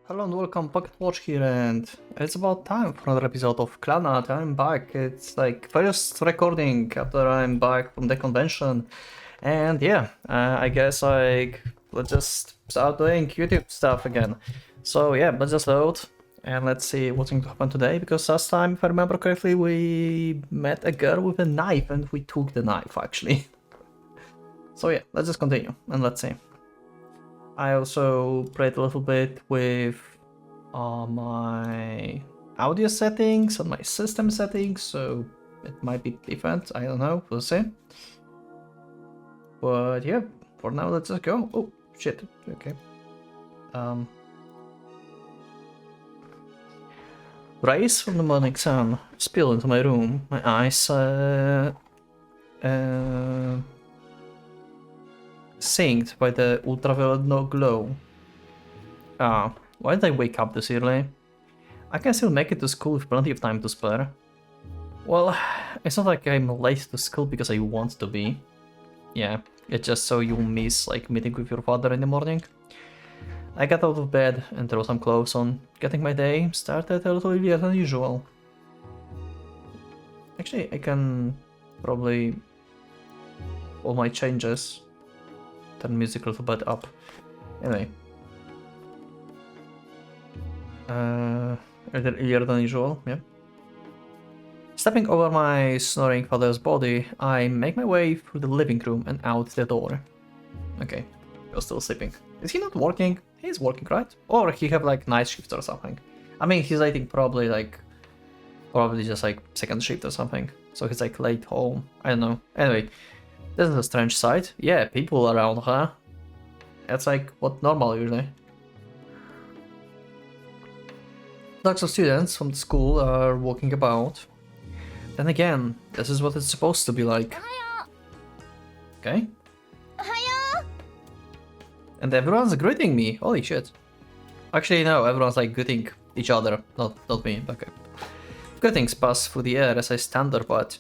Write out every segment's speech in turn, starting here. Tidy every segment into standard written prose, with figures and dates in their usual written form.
Hello and welcome, PocketWatch here, and it's about time for another episode of Clannad. I'm back. It's like first recording after I'm back from the convention, and yeah, I guess let's just start doing YouTube stuff again. So yeah, let's just load and let's see what's going to happen today. Because last time, if I remember correctly, we met a girl with a knife and we took the knife actually. So yeah, let's just continue and let's see. I also played a little bit with my audio settings and my system settings, so it might be different. I don't know, we'll see. But yeah, for now, let's just go. Oh, shit, okay. Rays from the morning sun spill into my room. My eyes synced by the ultraviolet glow. Why did I wake up this early? I can still make it to school with plenty of time to spare. Well, it's not like I'm late to school because I want to be. Yeah, it's just so you miss like meeting with your father in the morning. I got out of bed and threw some clothes on. Getting my day started a little earlier than usual. Actually, I can probably all my changes. Turn music a little bit up. Anyway. Earlier than usual, yeah. Stepping over my snoring father's body, I make my way through the living room and out the door. Okay, you're still sleeping. Is he not working? He's working, right? Or he have like night shift or something. I mean, he's I think probably just like second shift or something. So he's like late home. I don't know. Anyway, this is a strange sight. Yeah, people around, huh? That's like what normal usually. Lots of students from the school are walking about. Then again, this is what it's supposed to be like. Okay. And everyone's greeting me. Holy shit. Actually, no, everyone's like greeting each other, not me. Okay. Greetings pass through the air as I stand there, but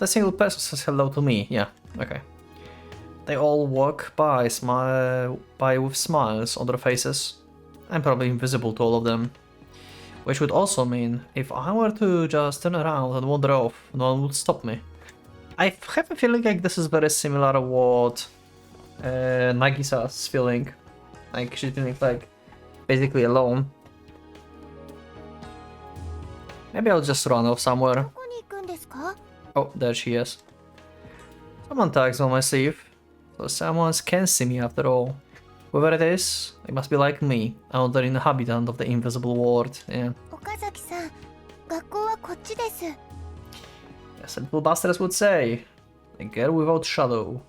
a single person says hello to me. Yeah, okay. They all walk by, by with smiles on their faces. I'm probably invisible to all of them. Which would also mean, if I were to just turn around and wander off, no one would stop me. I have a feeling like this is very similar to what Nagisa's feeling. Like, she's feeling like basically alone. Maybe I'll just run off somewhere. Oh, there she is. Someone tags on my sleeve. So someone can see me after all. Whoever it is, it must be like me, another inhabitant of the invisible world, yeah. As little bastards would say, the girl without shadow.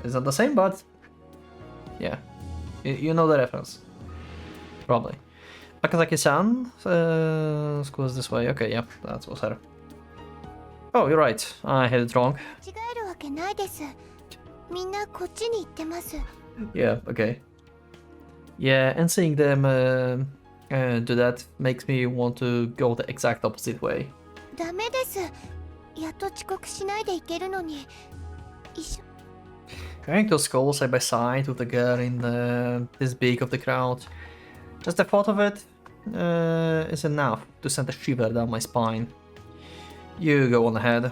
It's not the same, but yeah, you know the reference. Probably. Okazaki-san, school is this way, okay, yeah, that was her. Oh, you're right, I had it wrong. Yeah, okay. Yeah, and seeing them do that makes me want to go the exact opposite way. Going to school side by side with the girl in this big of the crowd. Just the thought of it is enough to send a shiver down my spine. You go on ahead.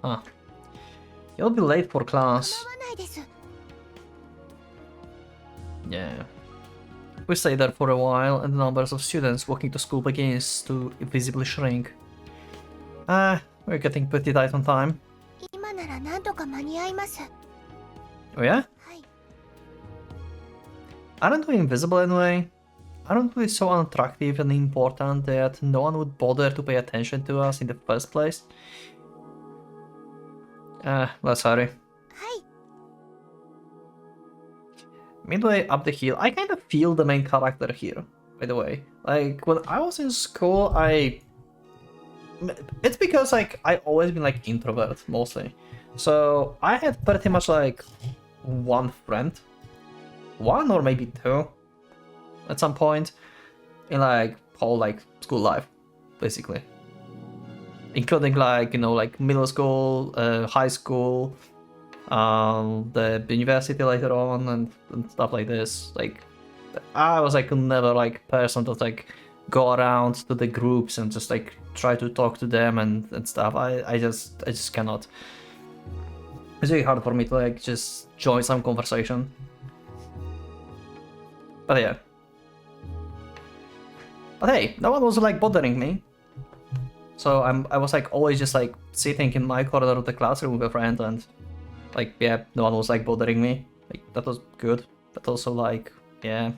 Ah. You'll be late for class. Yeah. We stay there for a while and the numbers of students walking to school begins to visibly shrink. We're getting pretty tight on time. Oh yeah? Aren't we invisible anyway? Aren't we so unattractive and important that no one would bother to pay attention to us in the first place? Let's hurry. Midway up the hill, I kind of feel the main character here, by the way. Like, when I was in school, it's because, like, I always been, like, introvert, mostly. So, I had pretty much, like, one friend. One or maybe two. At some point. In, like, whole, like, school life, basically. including like, you know, like middle school, high school, the university later on, and stuff like this. Like, I was like never like person to like go around to the groups and just like try to talk to them and stuff. I just cannot. It's really hard for me to like just join some conversation. But yeah. But hey, no one was like bothering me. So I was like always just like sitting in my corner of the classroom with a friend, and like, yeah, no one was like bothering me. Like, that was good. But also like, yeah,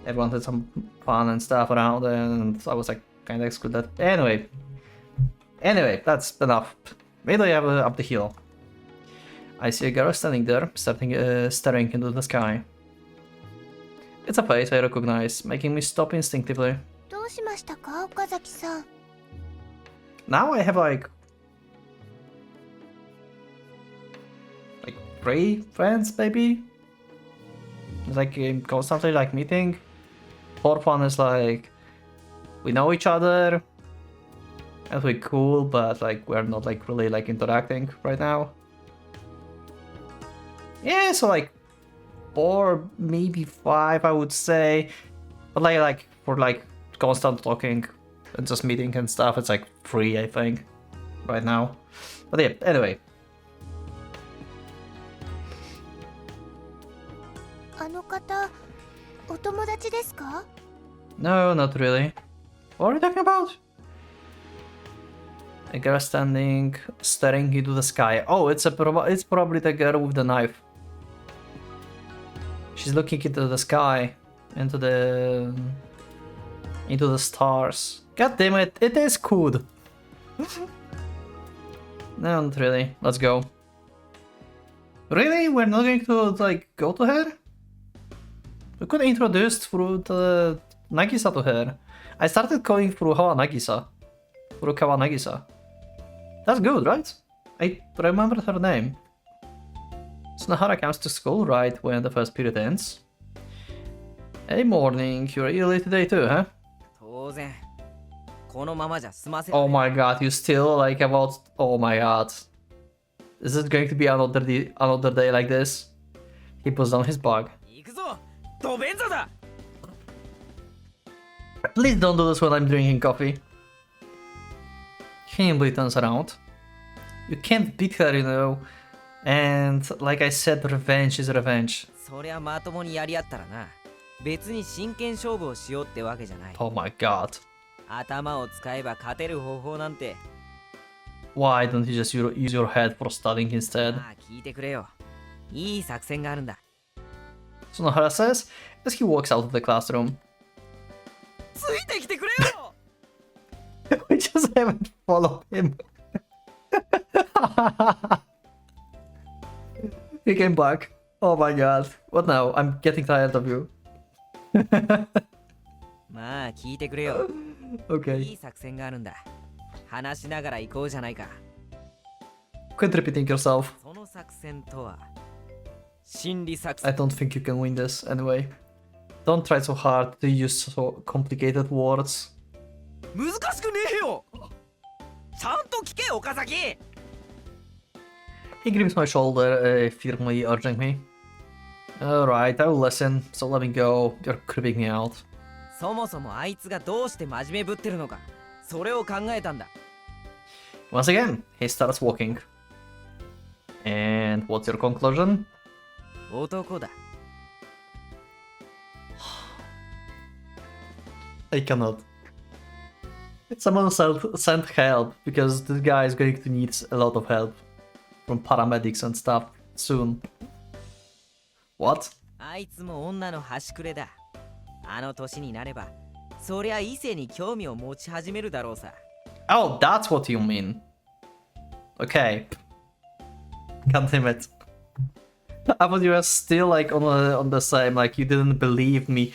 everyone had some fun and stuff around, and I was like kind of excluded. Anyway, that's enough. Wait till you have up the hill. I see a girl standing there, staring into the sky. It's a face I recognize, making me stop instinctively. Now I have like 3 friends, maybe? It's like constantly like meeting. 4th one is like, we know each other, and we're cool, but like we're not like really like interacting right now. Yeah, so like 4, maybe 5, I would say. But like for like constant talking and just meeting and stuff, it's like 3, I think, right now. But yeah, anyway. No, not really. What are you talking about? A girl staring into the sky. Oh, it's probably the girl with the knife. She's looking into the sky, into the stars. God damn it! It is cool. No, not really. Let's go. Really? We're not going to like go to her? We could introduce through the Nagisa to her. I started going through Nagisa. Through Kawanagisa. That's good, right? I remembered her name. Sunahara comes to school right when the first period ends. Hey morning, you're early today too, huh? Oh my god, you still like about... Oh my god. Is it going to be another day like this? He puts down his bag. Please don't do this when I'm drinking coffee. Himbley turns around. You can't beat her, you know. And like I said, revenge is revenge. Oh my god. Why don't you just use your head for studying instead? Sonohara says as he walks out of the classroom. We just haven't followed him. He came back. Oh my god. What now? I'm getting tired of you. Okay. Quit repeating yourself. I don't think you can win this anyway. Don't try so hard to use so complicated words. He grips my shoulder, firmly urging me. Alright, I will listen, so let me go. You're creeping me out. Once again, he starts walking. And what's your conclusion? I cannot. Someone sent help, because this guy is going to need a lot of help from paramedics and stuff soon. What? Oh, that's what you mean. Okay. God damn it. I thought you were still like on the same, like you didn't believe me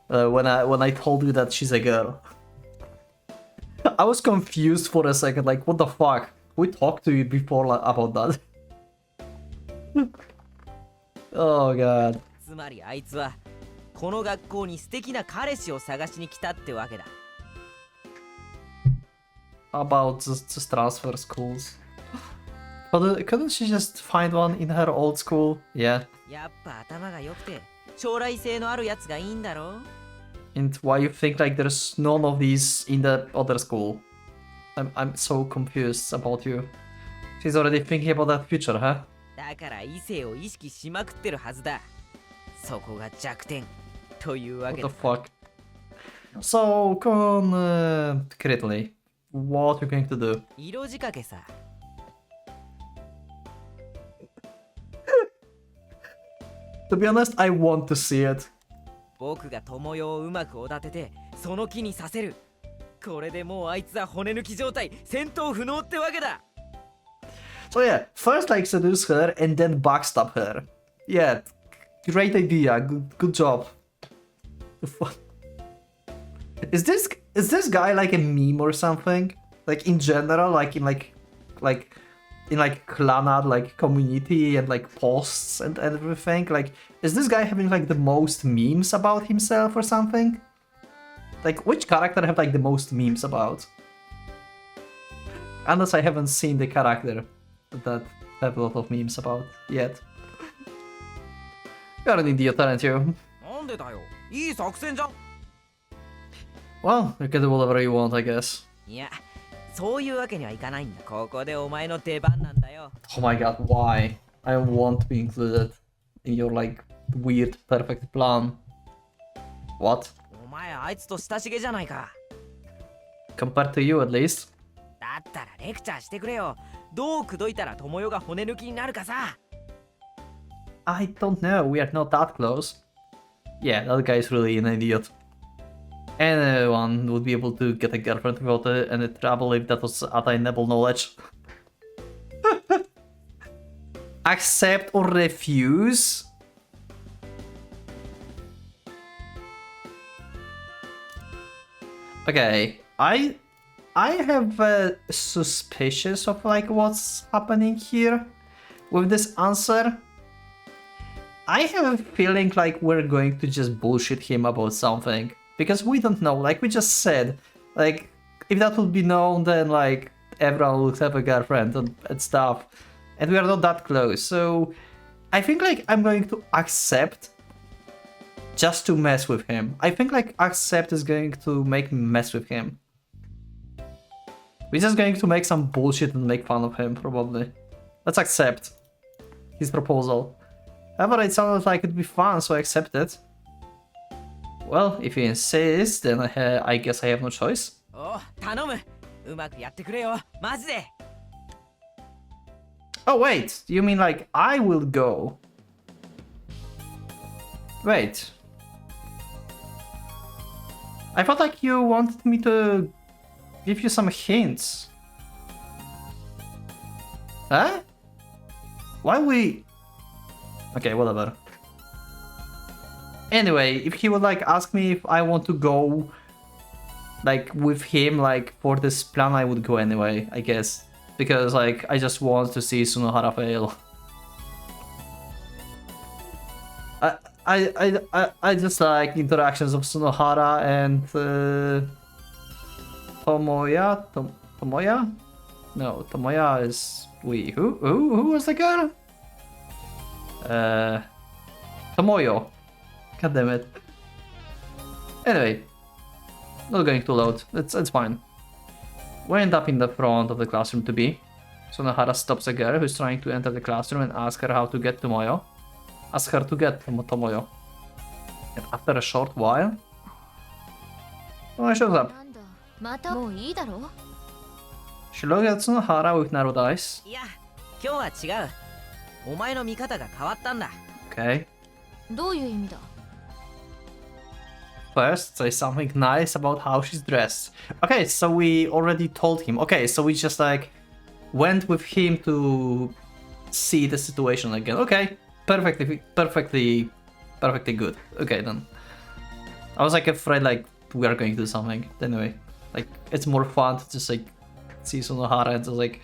when I told you that she's a girl. I was confused for a second, like what the fuck? We talked to you before like, about that. Oh god. about just transfer schools. But couldn't she just find one in her old school? Yeah. やっぱ頭が良くて将来性のあるやつがいいんだろ And why you think like there's none of these in the other school? I'm so confused about you. She's already thinking about that future, huh? だから異性を意識しまくってるはずだそこが弱点というわ What け the だ fuck? So, concretely, what you going to do? 色仕掛けさ To be honest, I want to see it. 僕が友よをうまくおだててその気にさせるこれでもうあいつは骨抜き状態戦闘不能ってわけだ So yeah, first like seduce her and then backstab her. Yeah, great idea. Good job. The fuck? Is this guy like a meme or something? Like in general, like in Clannad like community and like posts and everything. Like, is this guy having like the most memes about himself or something? Like, which character have like the most memes about? Unless I haven't seen the character that have a lot of memes about yet. You're an idiot, aren't you? なんでだよいい作戦じゃん Well, you can do whatever you want, I guess. いやそういうわけにはいかないんだここでお前の出番なんだよ Oh my god, why? I want to be included in your like weird perfect plan. What? お前あいつと親しげじゃないか Compared to you at least. だったらレクチャーしてくれよどう口説いたら友よが骨抜きになるかさ I don't know, we are not that close. Yeah, that guy is really an idiot. Anyone would be able to get a girlfriend without any trouble if that was attainable knowledge. Accept or refuse? Okay, I have suspicious of like what's happening here with this answer. I have a feeling like we're going to just bullshit him about something. Because we don't know, like we just said, like, if that would be known, then like, everyone would have a girlfriend and stuff. And we are not that close, so I think like I'm going to accept just to mess with him. I think like accept is going to make me mess with him. We're just going to make some bullshit and make fun of him, probably. Let's accept his proposal. However, it sounded like it'd be fun, so I accept it. Well, if you insist, then I guess I have no choice. お頼むうまくやってくれよマジで Oh wait, you mean like I will go? Wait. I thought like you wanted me to give you some hints. Huh? Why we... Okay, whatever. Anyway, if he would like ask me if I want to go like with him like for this plan, I would go anyway, I guess. Because like I just want to see Sunohara fail. I just like interactions of Sunohara and Tomoya. Tomoya? No, Tomoya is who was the girl? Tomoyo. God damn it. Anyway, not going too loud. It's fine. We end up in the front of the classroom to be. Sunohara stops a girl who's trying to enter the classroom and asks her how to get Tomoyo. Ask her to get Tomoyo. And after a short while, Tomoyo shows up. She looks at Sunohara with narrowed eyes. いや今日は違うお前の見方が変わったんだ Okay. どういう意味だ First, say something nice about how she's dressed. Okay, so we already told him. Okay, so we just like went with him to see the situation again. Okay, perfectly good. Okay, then. I was like afraid like we are going to do something. Anyway, like it's more fun to just like see Sunohara and just like,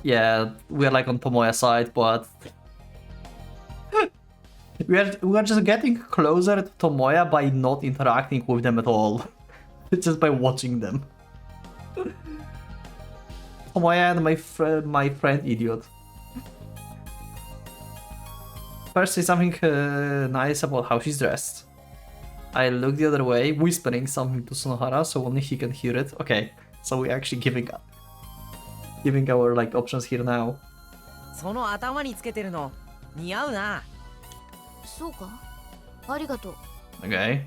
yeah, we are like on Tomoya's side, but we are just getting closer to Tomoya by not interacting with them at all. Just by watching them. Tomoya and my friend idiot. First, say something nice about how she's dressed. I look the other way, whispering something to Sonohara so only he can hear it. Okay, so we're actually giving our like options here now. その頭につけてるの似合うな。そうか、ありがとう。 Okay.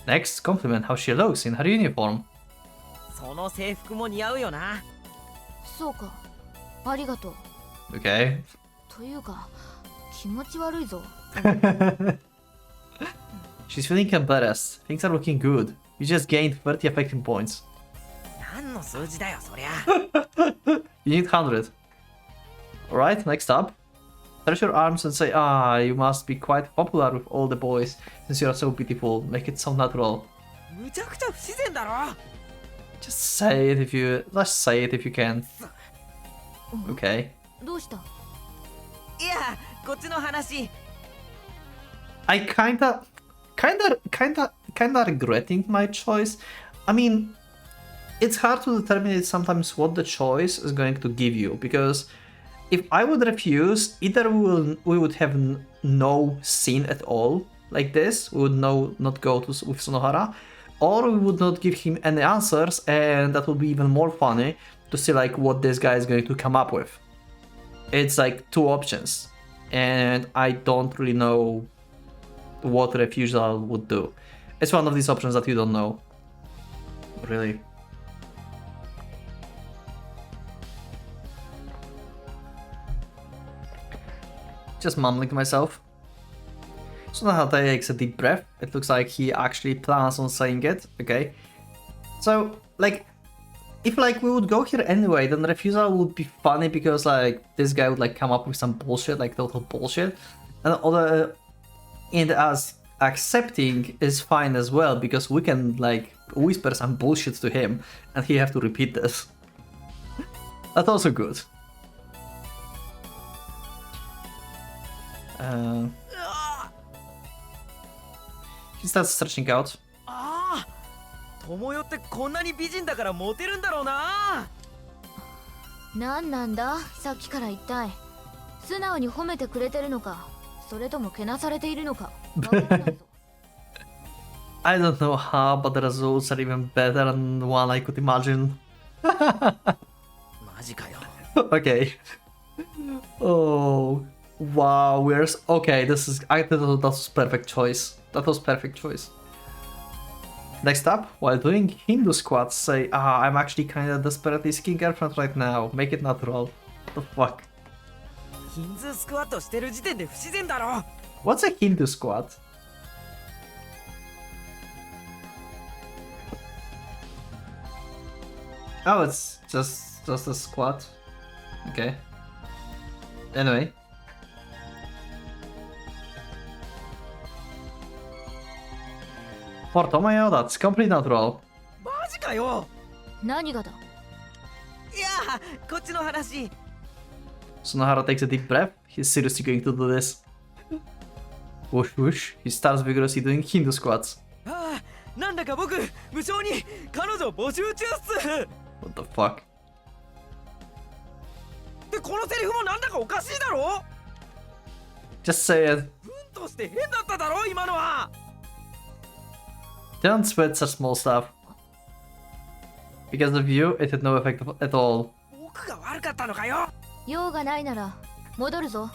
Next, compliment how she looks in her uniform. その制服も似合うよな。そうか、ありがとう。 Okay. というか、気持ち悪いぞ。 She's feeling embarrassed. Things are looking good. You just gained 30 affecting points. 何の数字だよそりゃ。You need 100. Alright, next up. Stretch your arms and say, ah, you must be quite popular with all the boys since you are so beautiful. Make it so natural. むちゃくちゃ不自然だろ。 Just say it if you... Let's say it if you can. Okay. どうした？いや、こっちの話。I kinda regretting my choice. I mean, it's hard to determine sometimes what the choice is going to give you, because if I would refuse, either we would have no scene at all like this, we would not go with Sonohara, or we would not give him any answers, and that would be even more funny to see like what this guy is going to come up with. It's like two options, and I don't really know what refusal would do. It's one of these options that you don't know. Really. Just mumbling to myself. Sonohara takes a deep breath. It looks like he actually plans on saying it. Okay. So, like, if like we would go here anyway, then the refusal would be funny because like this guy would like come up with some bullshit, like total bullshit. And as accepting is fine as well, because we can like whisper some bullshit to him and he have to repeat this. That's also good. He starts stretching out. ああ、友よってこんなに美人だからモテるんだろうな。なんなんだ、さっきから一体。素直に褒めてくれてるのか、それともけなされているのか。わからないぞ。I don't know how, but the results are even better than one I could imagine. マジかよ。Okay. Oh, wow. Okay. That was perfect choice. That was perfect choice. Next up, while doing Hindu squats, say, ah, I'm actually kinda desperately seeking girlfriend right now. Make it natural. What the fuck? ヒンズースクワットしてる時点で不自然だろ。 What's a Hindu squat? Oh, it's just a squat. Okay. Anyway. For Tomoyo, that's completely natural. マジかよ。何がだ？いや、こっちの話。 Sonohara takes a deep breath. He's seriously going to do this. Whoosh whoosh. He starts vigorously doing Hindu squats. ああ、なんだか僕無償に彼女募集中っす。 What the fuck? でこのセリフもなんだかおかしいだろ。 Just say it. うんとして変だっただろ今のは。 Don't sweat such small stuff. Because of you, it had no effect at all. 僕が悪かったのかよ。用がないなら戻るぞ。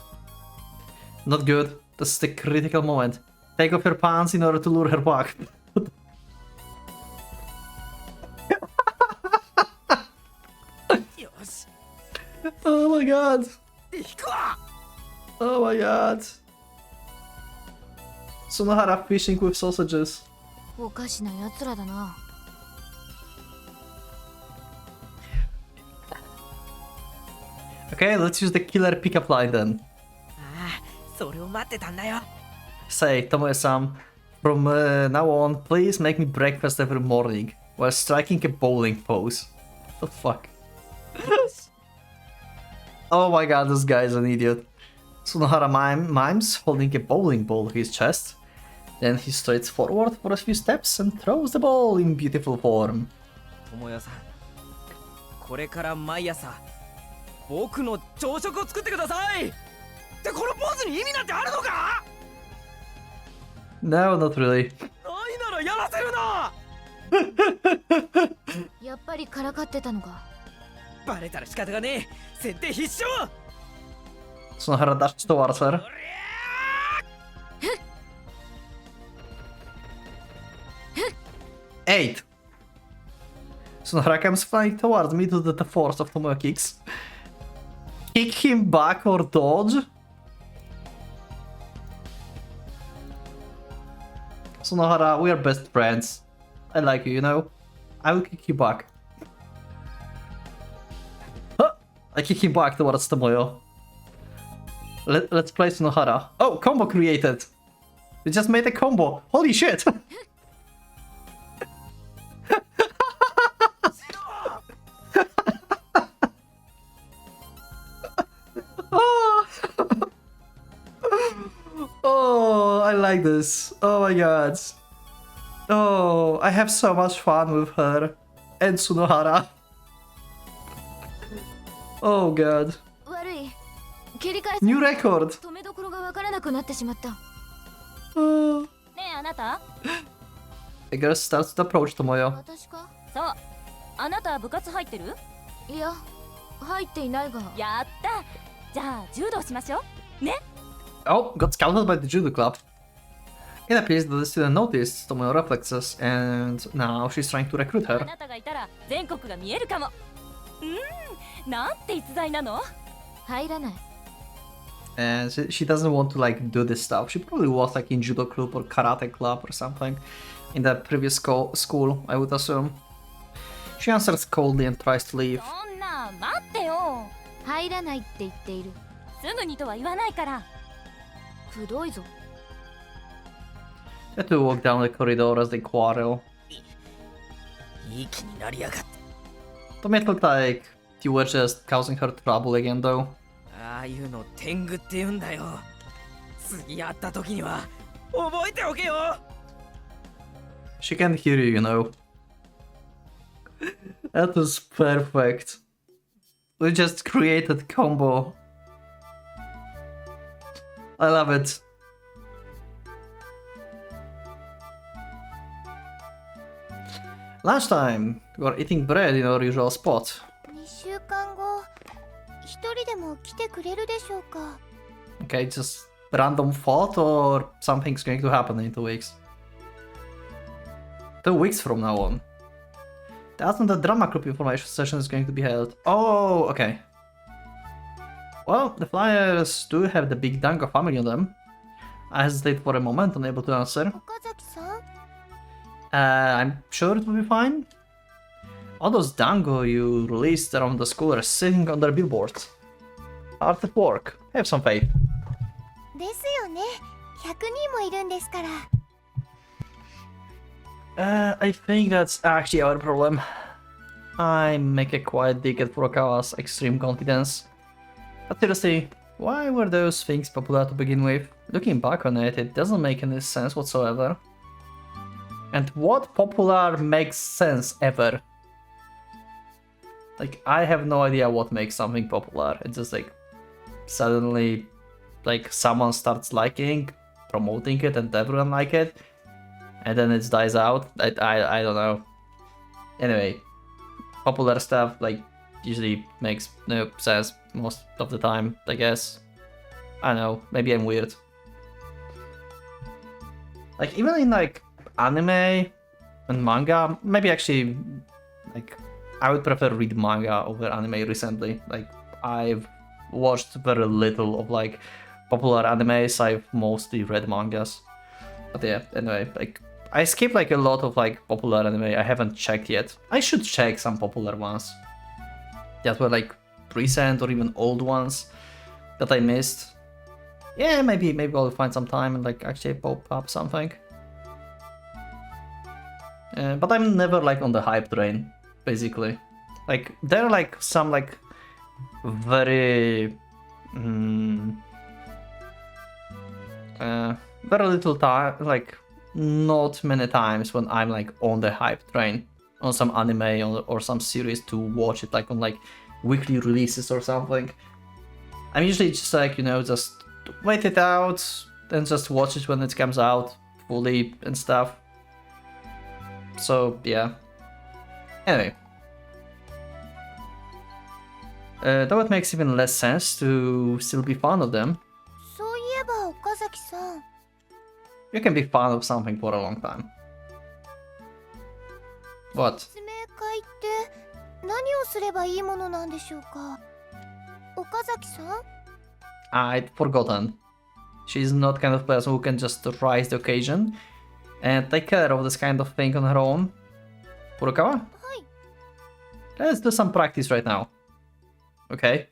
Not good. This is the critical moment. Take off your pants in order to lure her back. Oh my god. 引くわ。 Oh my god. Sonohara fishing with sausages. おかしな奴らだな。 Okay, let's use the killer pickup line then. ああ、それを待ってたんだよ。 Say, Tomoe-san, from now on, please make me breakfast every morning while striking a bowling pose. What the fuck? Oh my god, this guy is an idiot. Sonohara mimes holding a bowling ball to his chest. Then he strides forward for a few steps and throws the ball in beautiful form. 友よさん、これから毎朝僕の朝食を作ってください。ってこのポーズに意味なんてあるのか？ No, not really. ないならやらせるな。やっぱりからかってたのか。バレたら仕方がねえ。設定必勝。 Sunohara dashes towards her. Eight. Sunohara comes flying towards me to the force of Tomoyo kicks. Kick him back or dodge? Sunohara, we are best friends. I like you, you know? I will kick you back. Huh! I kick him back towards Tomoyo. Let's play Sunohara. Oh, combo created! We just made a combo! Holy shit! Oh. Oh, I like this. Oh my god. Oh, I have so much fun with her and Sunohara. Oh god. 悪い。切り返す。 New record. 止めどころがわからなくなってしまった。Oh. ねえあなた The girl starts to approach Tomoyo. 私か？そうあなた部活入ってる？いや、入っていないが。やったじゃあ柔道しましょうね。 Oh, got scouted by the judo club. It appears that the student noticed Tomoyo reflexes and now she's trying to recruit あ her. なたがいたら全国が見えるかも。なんて逸材なの？入らない。 And she doesn't want to like do this stuff. She probably was like in judo club or karate club or something in the previous school, I would assume. She answers coldly and tries to leave. そんな待ってよ。入らないって言っている。すぐにとは言わないから。くどいぞ。 They have to walk down the corridor as they quarrel. いい気になりやがって。 To me it looked like you were just causing her trouble again though. ああいうの天狗って言うんだよ。次会った時には覚えておけよ。 She can hear you, you know. That was perfect. We just created combo. I love it. Lunchtime. We are eating bread in our usual spot. 2週間後、一人でも来てくれるでしょうか。 Okay, just random thought or something's going to happen in 2 weeks? 2 weeks from now on. That's when the drama group information session is going to be held. Oh, okay. Well, the flyers do have the big Dango family on them. I hesitate for a moment, unable to answer. 岡崎さん、 I'm sure it will be fine. All those Dango you released around the school are sitting on their billboards. Hard at work. Have some faith. ですよね。100人もいるんですから。I think that's actually our problem. I make a quiet dig at Furukawa's extreme confidence. But seriously, why were those things popular to begin with? Looking back on it, it doesn't make any sense whatsoever. And what popular makes sense ever? Like, I have no idea what makes something popular. It's just like, suddenly, like, someone starts liking, promoting it, and everyone like it. And then it dies out. I don't know. Anyway, popular stuff like usually makes no sense most of the time, I guess. I don't know, maybe I'm weird. Like even in like anime and manga, maybe actually like I would prefer read manga over anime recently. Like I've watched very little of like popular animes, I've mostly read mangas. But yeah, anyway, like I skip like a lot of like popular anime I haven't checked yet. I should check some popular ones that were like recent or even old ones that I missed. Yeah, maybe I'll find some time and like actually pop up something. But I'm never like on the hype train, basically. Like there are like some like very very little time, like not many times when I'm like on the hype train. on some anime or some series to watch it like on like weekly releases or something. I'm usually just like, you know, just wait it out and just watch it when it comes out fully and stuff. So yeah. Anyway. Though it makes even less sense to still be fan of them. そういえば岡崎さん You can be fan of something for a long time. What? 説明会って何をすればいいものなんでしょうか岡崎さん I'd forgotten. She's not kind of person who can just rise the occasion and take care of this kind of thing on her own. Furukawa? Hi. Let's do some practice right now. Okay.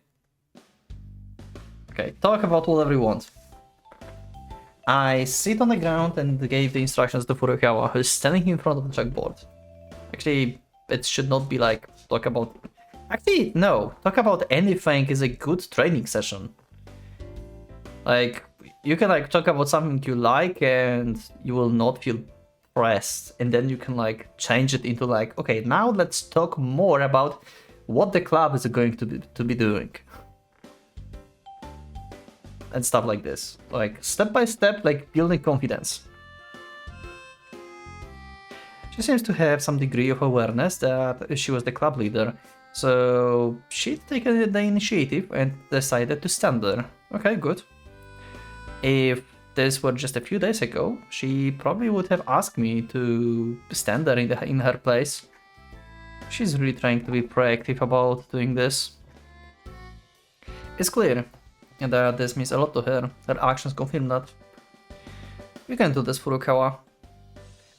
Okay, talk about whatever you want. I sit on the ground and gave the instructions to Furukawa, who's standing in front of the chalkboard. Actually, it should not be like talk about... Actually, no. Talk about anything is a good training session. Like, you can like talk about something you like and you will not feel pressed. And then you can like change it into like, okay, now let's talk more about what the club is going to be doing. And stuff like this. Like, step by step, like building confidence. She seems to have some degree of awareness that she was the club leader. So she'd taken the initiative and decided to stand there. Okay, good. If this were just a few days ago, she probably would have asked me to stand there in her place. She's really trying to be proactive about doing this. It's clear that this means a lot to her. Her actions confirm that. You can do this, Furukawa.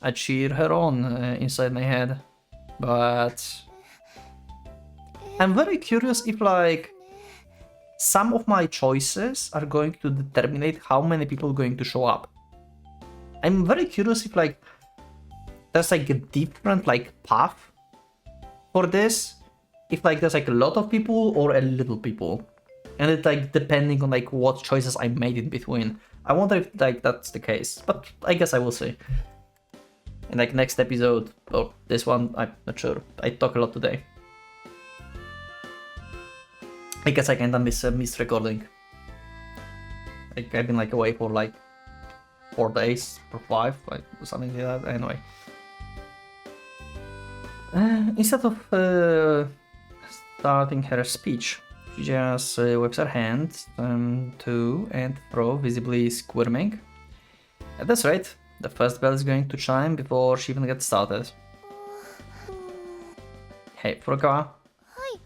I cheer her on inside my head. But I'm very curious if like some of my choices are going to determine how many people are going to show up. I'm very curious if like there's like a different like path for this, if like there's like a lot of people or a little people, and it's like depending on like what choices I made in between. I wonder if like that's the case, but I guess I will see in like next episode or this one. I'm not sure. I talk a lot today. I guess I kinda missed recording. Like I've been like away for like 4 days or 5, like something like that. Anyway. Instead of starting her speech, she just whips her hand to and fro, visibly squirming. At this rate, the first bell is going to chime before she even gets started. Hey, Furukawa. Hi.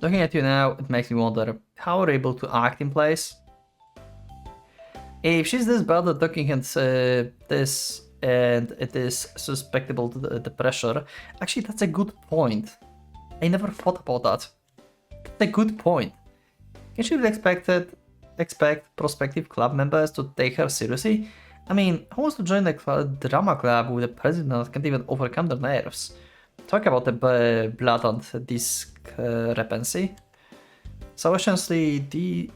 Looking at you now, it makes me wonder how we're able to act in place. If she's this bad at looking at this and it is susceptible to the pressure, actually that's a good point. I never thought about that. That's a good point. Can she really expect prospective club members to take her seriously? I mean, who wants to join a drama club with a president that can't even overcome their nerves? Talk about the blatant discrepancy. So essentially, these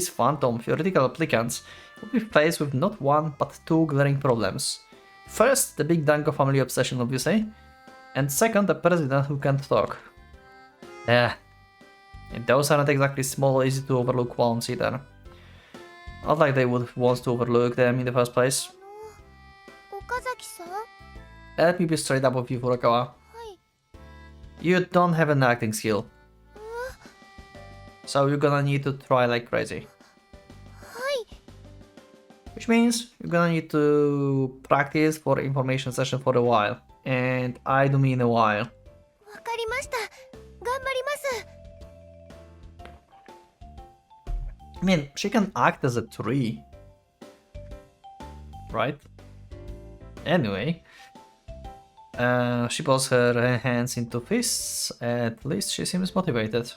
phantom theoretical applicants will be faced with not one but two glaring problems. First, the big Dango family obsession, obviously, and second, the president who can't talk. Yeah, and those aren't exactly small, easy to overlook qualms either. Not like they would want to overlook them in the first place. 岡崎さん Let me be straight up with you, Furukawa. You don't have an acting skill. So you're gonna need to try like crazy. Which means you're gonna need to practice for information session for a while. And I do mean a while. わかりました頑張ります I mean, she can act as a tree. Right? Anyway. She pulls her hands into fists. At least she seems motivated.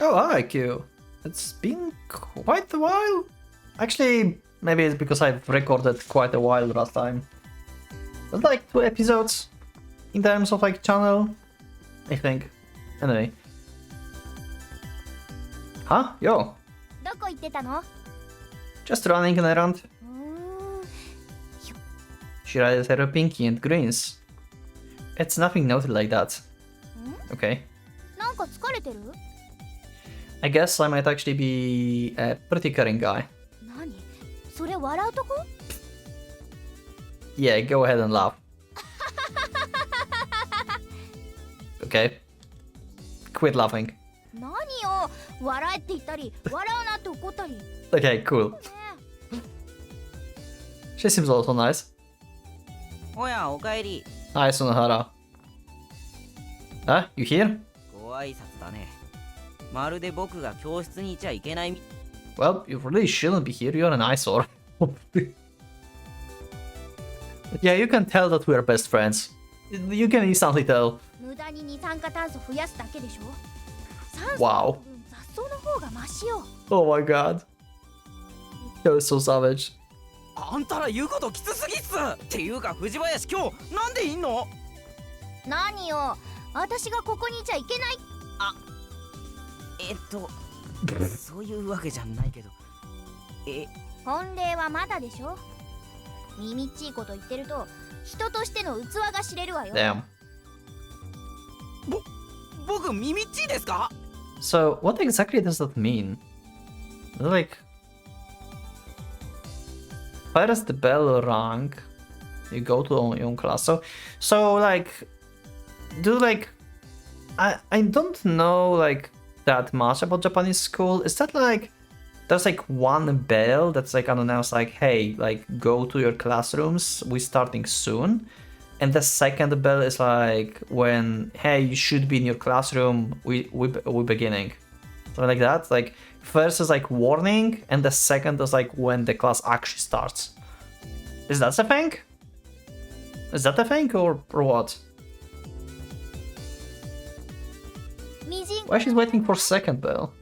Oh, hi, Q. It's been quite a while. Actually, maybe it's because I've recorded quite a while last time. But like 2 episodes in terms of like channel, I think. Anyway. Huh? Yo. どこ行ってたの Just running around. うーん She rides her pinky and grins. It's nothing noted like that. Okay. なんか疲れてる？ I guess I might actually be a pretty caring guy. 何？それ笑うとこ？ Yeah, go ahead and laugh. Okay. Quit laughing. 何よ、笑えって言ったり、笑うなって怒ったり。 Okay, cool. She seems also nice. おやおかえり。 Hi, Sunohara. You here? ご挨拶だね。まるで僕が教室にいちゃいけないみ。 Well, you really shouldn't be here. You're an eyesore. Yeah, you can tell that we're best friends. You can instantly tell. 無駄に二酸化炭素増やすだけでしょ。酸素 Wow. の分雑草の方がマシよ。 Oh my god. That was so savage. あんたら言うこときつすぎっす。っていうか藤林今日なんでいんの？何よ、私がここにいちゃいけない。そういうわけじゃないけど。本例はまだでしょ。耳っちいこと言ってると人としての器が知れるわよ。 Damn. 僕耳っちいですか？ So, what exactly does that mean? Like, first the bell rang, you go to your own class. So like, I don't know like that much about Japanese school. Is that like, there's like one bell that's like announced like, hey, like go to your classrooms, we're starting soon. And the second bell is like when, hey, you should be in your classroom, we're beginning. Something like that. Like first is like warning, and the second is like when the class actually starts. Is that the thing? Is that the thing or what? Why she's waiting for second bell?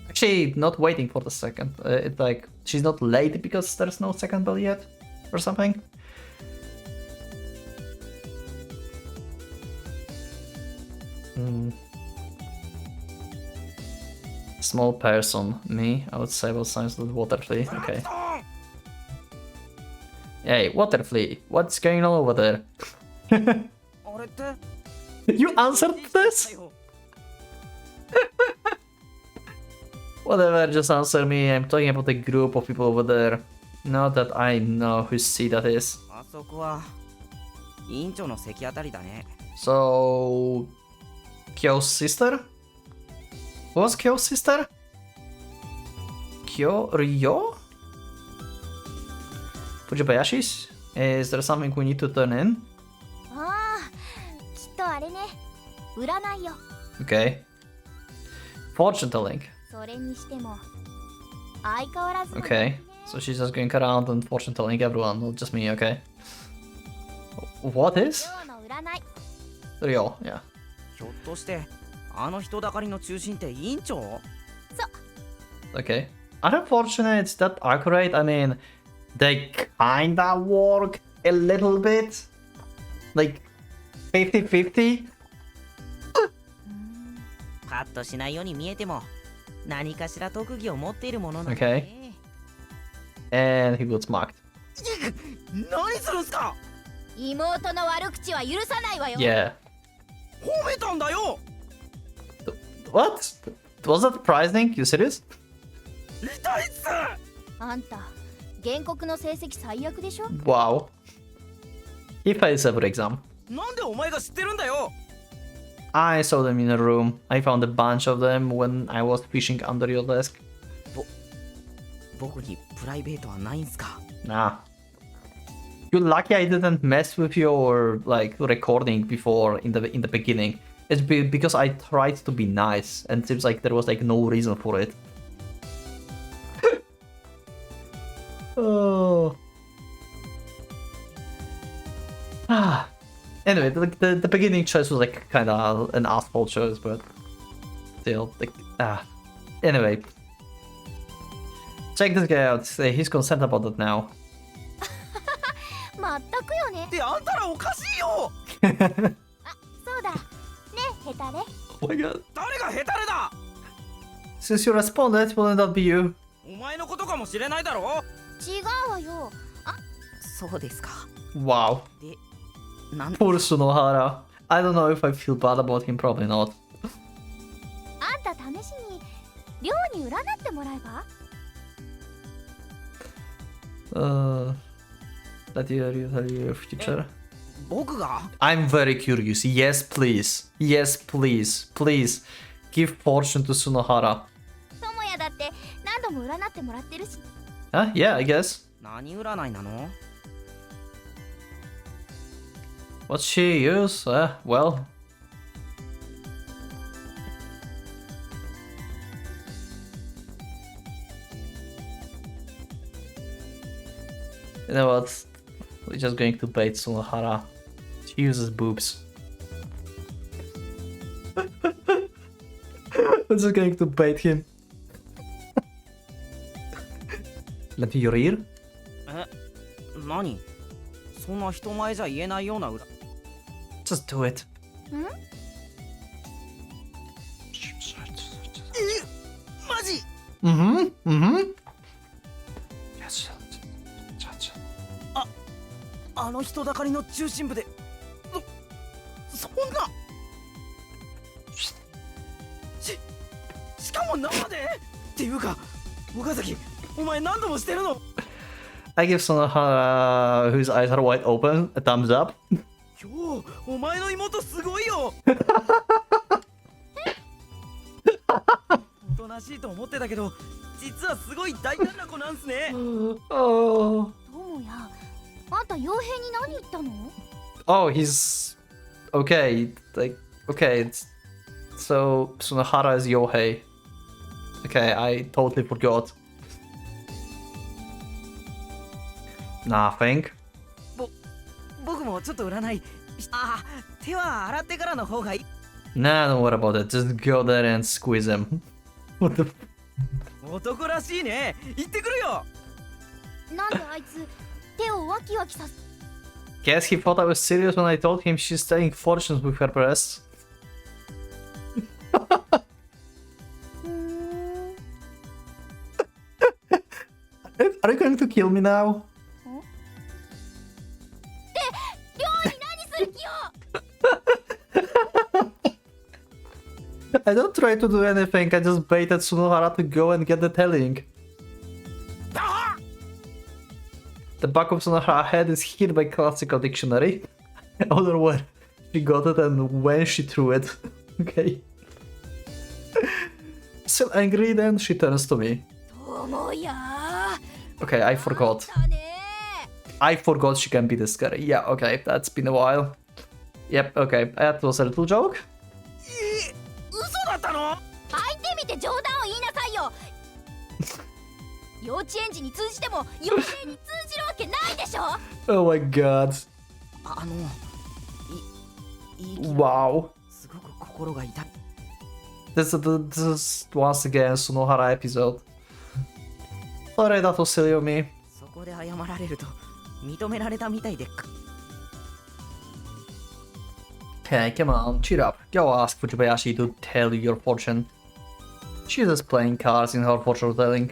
Actually, not waiting for the second. It's like she's not late because there's no second bell yet, or something. Small person, me. I would say about science with Waterflea. Okay. Hey, Waterflea, what's going on over there? あれって You answered this? Whatever, just answer me. I'm talking about a group of people over there. Not that I know whose seat that is. あそこは委員長の席あたりだね。 So, Kyo's sister? What was Kyo's sister? Kyo Ryo? Fujibayashi's? Is there something we need to turn in? ああ、きっとあれね。占いよ。 Okay. Fortune telling. それにしても相変わらずの Okay. So she's just going around and fortune telling everyone, not just me, okay. What is? 今日の占い。 Ryo, yeah. ひょっとしてあの人だかりの中心って委員長？ Okay. Unfortunate, is that accurate? I mean, they kinda work a little bit. Like, 50-50? カットしないように見えても何かしら特技を持っているものなんだ Okay. ね。 And he got smacked. 何するんすか？妹の悪口は許さないわよ。 Yeah. 褒めたんだよ。 What? Was that surprising? You serious? 痛いっす。あんた原告の成績最悪でしょ。 Wow. He fails every exam. なんでお前が知ってるんだよ。 I saw them in a room. I found a bunch of them when I was fishing under your desk. 僕にプライベートはないんすか？ Nah. You're lucky I didn't mess with your like recording before in the beginning. It's because I tried to be nice and it seems like there was like no reason for it. Oh. Ah. Anyway, the beginning choice was like kind of an asshole choice, but still, like, Anyway, check this guy out. He's concerned about that now. まったくよね。ってあんたらおかしいよ。そうだ。ね、ヘタレ。 Oh my god. 誰がヘタレだ。 Since you responded, wouldn't that be you? お前のことかもしれないだろ。違うわよ。そうですか。 Wow. で、なん、 Poor Sunohara. I don't know if I feel bad about him, probably not. あんた試しに寮に占ってもらえば。Let you tell you your future. 僕が I'm very curious. Yes, please. Yes, please. Please. Give fortune to Sunohara. ともやだって何度も占ってもらってるし。Huh? Yeah, I guess. 何占いなの？ What she use? Well. You know what? We're just going to bait Sunohara. She uses boobs. We're just going to bait him. Let me read. え、何？そんな人前じゃ言えないような占い。 Just do it. マジ？ Mm-hmm. Mm-hmm. Yes. あの人だかりの中心部で、そんな。しかも生で？っていうか、岡崎、お前何度もしてるのI give Sunohara, whose eyes are wide open, a thumbs up. 今日、お前の妹すごいよおとなしいと思ってたけど、実はすごい大胆な子なんすね。 Oh. ともや、あんた傭兵に何言ったの？ Oh, he's okay. Like, okay. It's... So Sunohara is Yohei. Okay, I totally forgot. Nothing. 僕もちょっと占い。あ、手は洗ってからの方がいい。 Nah, don't worry about it. Just go there and squeeze him. What the? 男らしいね。行ってくるよ。なんであいつ手をワキワキさせ。 Guess he thought I was serious when I told him she's telling fortunes with her breasts. Are you going to kill me now? 寮に何する気よ。 I don't try to do anything, I just baited Sunohara to go and get the telling. The back of Sunohara's head is hit by classical dictionary. Other word, she got it and when she threw it. Okay. Still angry, then she turns to me. ともや。 Okay, I forgot. だね。 I forgot she can be this scary. Yeah, okay, that's been a while. Yep, okay, that was a little joke. 嘘だったの？相手見て冗談を言いなさいよ。幼稚園児に通じても幼稚園に通じるわけないでしょ。 Oh my god. いい Wow. すごく心が痛い。 This is once again Sunohara episode. Sorry, that was silly of me. そこで謝られると認められたみたいで。 Okay, come on, cheer up. Go ask Fujibayashi to tell you your fortune. She's just playing cards in her fortune telling.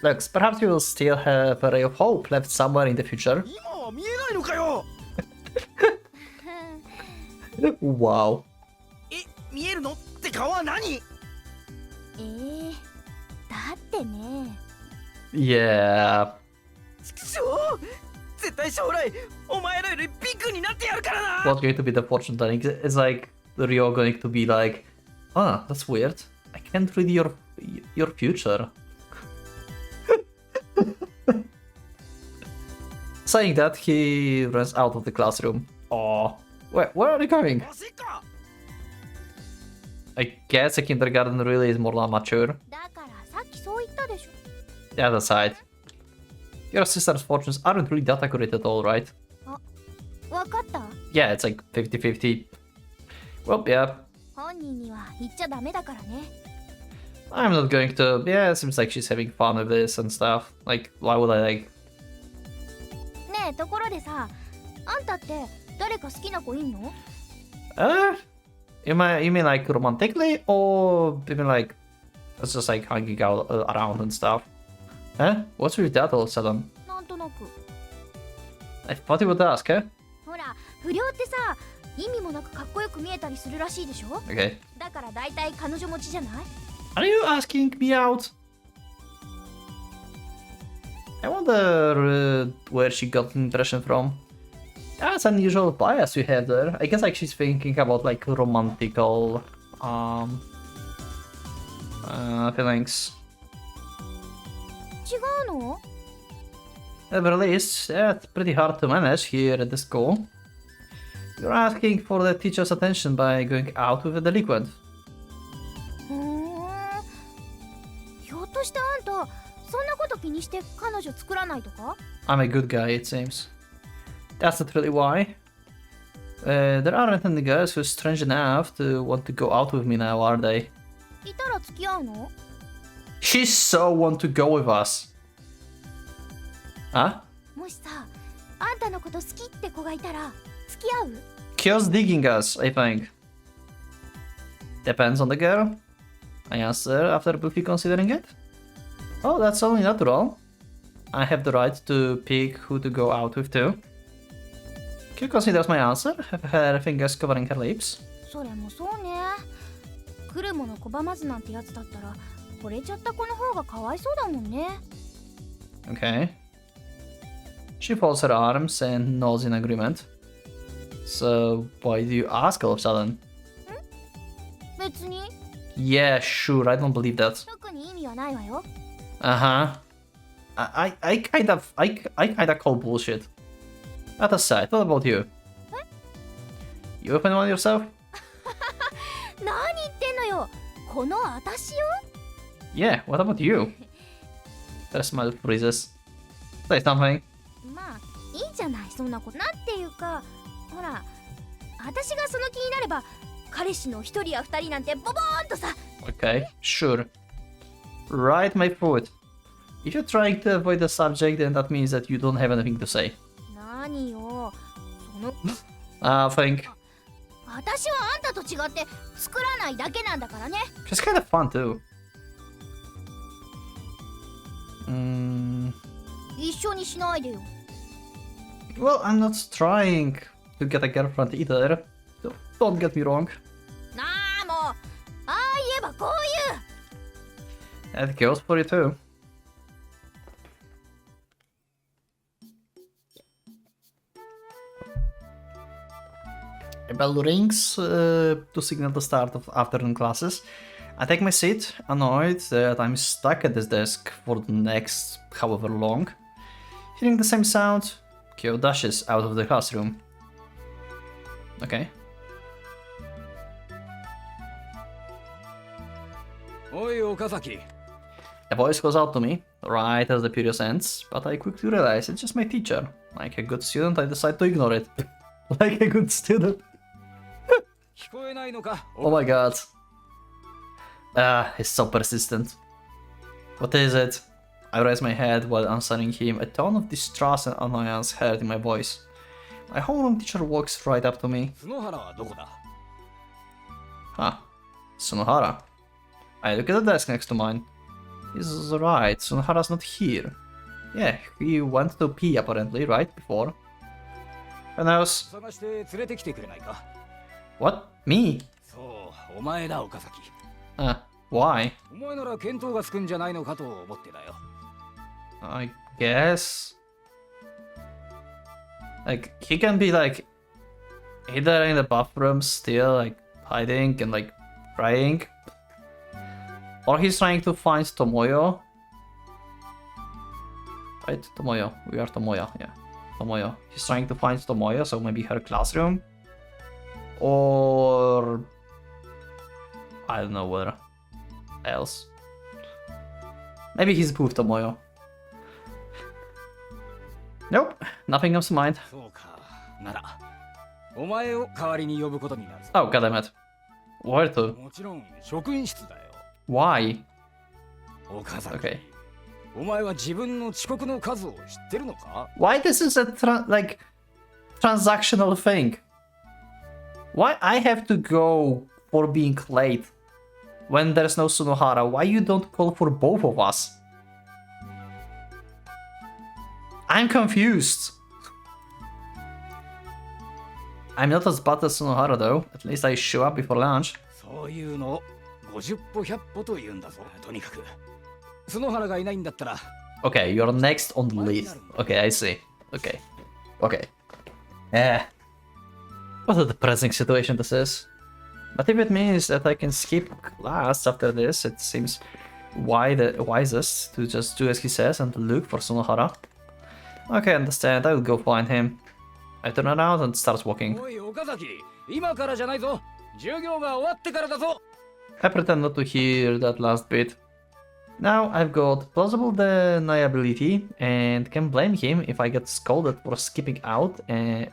Looks, perhaps you will still have a ray of hope left somewhere in the future. 今は見えないのかよ。 Wow. 見えるのって顔は何？だってね。 Yeah. ちくしょう。絶対将来お前らよりビッグになってやるからな。 What's going to be the fortune telling? It's like Ryo going to be like, ah, that's weird. I can't read your future. Saying that, he runs out of the classroom. Oh, where are they going? マジか。 I guess a kindergarten really is more than mature. だからさっきそう言ったでしょ。 The other side. Your sister's fortunes aren't really that accurate at all, right? わかった。 Yeah, it's like 50-50. Well, yeah. 本人には言っちゃダメだからね。 I'm not going to. Yeah, it seems like she's having fun with this and stuff. Like, why would I like? ねえ、ところでさ、あんたって誰か好きな子いんの？ You mean like romantically, or you mean like it's just like hanging out around and stuff? Huh? What's with that all of a sudden? なんとなく。 I thought you would ask, eh? ほら、不良ってさ、意味もなくかっこよく見えたりするらしいでしょ。 Okay. だから大体彼女持ちじゃない？ Are you asking me out? I wonder where she got the impression from. That's an unusual bias you have there. I guess like she's thinking about like romantical feelings. 違うの？ At the least, that's pretty hard to manage here at the school. You're asking for the teacher's attention by going out with a delinquent. ひょっとしてあんた、そんなこと気にして彼女作らないとか？ I'm a good guy, it seems. That's not really why. There aren't any girls who're strange enough to want to go out with me now, are they? いたら付き合うの？ She so want to go with us. Huh? もしさ、あんたのこと好きって子がいたら付き合う？ Kyo's digging us, I think. Depends on the girl. I answer after briefly considering it. Oh, that's only natural. I have the right to pick who to go out with too. Kyo considers my answer, her fingers covering her lips. それもそうね。来るもの拒まずなんてやつだったら、惚れちゃった子の方がかわいそうだもんね。 Okay. She folds her arms and nods in agreement. So, why do you ask all of a sudden? 別に Yeah, sure, I don't believe that. 特に意味はないわよ。 Uh-huh. I kinda call bullshit. That aside, what about you? You open one yourself? 何言ってんのよ。この私よ。 Yeah, what about you? Her smile freezes. Say something. まあいいじゃないそんなこと。なんていうか、ほら、私がその気になれば、彼氏の一人や二人なんてボボーンとさ。 Okay, sure. Right, my foot. If you're trying to avoid the subject, then that means that you don't have anything to say. 何よ。その Think. 私はあんたと違って作らないだけなんだからね。 She's kind of fun too. 一緒にしないでよ。 Well, I'm not trying to get a girlfriend either. Don't get me wrong. なあもう、ああ言えばこういう。 That goes for you too. A bell rings to signal the start of afternoon classes. I take my seat, annoyed that I'm stuck at this desk for the next however long. Hearing the same sound, Kyo dashes out of the classroom. Okay. おい岡崎 A voice calls out to me, right as the period ends, but I quickly realize it's just my teacher. Like a good student, I decide to ignore it. Like a good student. 聞こえないのか Oh my god. He's so persistent. What is it? I raise my head while answering him, a tone of distrust and annoyance heard in my voice. My homeroom teacher walks right up to me. 角原はどこだ Huh. Sunohara. I look at the desk next to mine. He's right, Sunohara's not here. Yeah, he went to pee apparently, right before. Who knows? 探して連れてきてくれないか What? Me? そうお前だ岡崎 Why? お前なら見当がつくんじゃないのかと思ってだよ I guess. Like, he can be like either in the bathroom still, like hiding and like crying. Or he's trying to find Tomoyo. Right? Tomoyo. We are Tomoyo, yeah. Tomoyo. He's trying to find Tomoyo, so maybe her classroom. Or I don't know where else. Maybe he's with Tomoyo. Nope, nothing comes to mind. そうかならお前を代わりに呼ぶことになるぞ Oh, goddammit. Where to? もちろん職員室だよ Why? 岡崎 Okay. お前は自分の遅刻の数を知ってるのか Why this is a like transactional thing? Why I have to go for being late when there's no Sunohara? Why you don't call for both of us? I'm confused. I'm not as bad as Sunohara though. At least I show up before lunch. そういうのを50歩100歩と言うんだぞ。とにかく角原がいないんだったら Okay, you're next on the list. Okay, I see. Okay. Okay. What a depressing situation this is. But if it means that I can skip class after this, it seems wisest to just do as he says and look for Sunohara. Okay, understand. I will go find him. I turn around and start walking. おい岡崎、今からじゃないぞ。授業が終わってからだぞ。 I pretend not to hear that last bit. Now I've got plausible deniability and can blame him if I get scolded for skipping out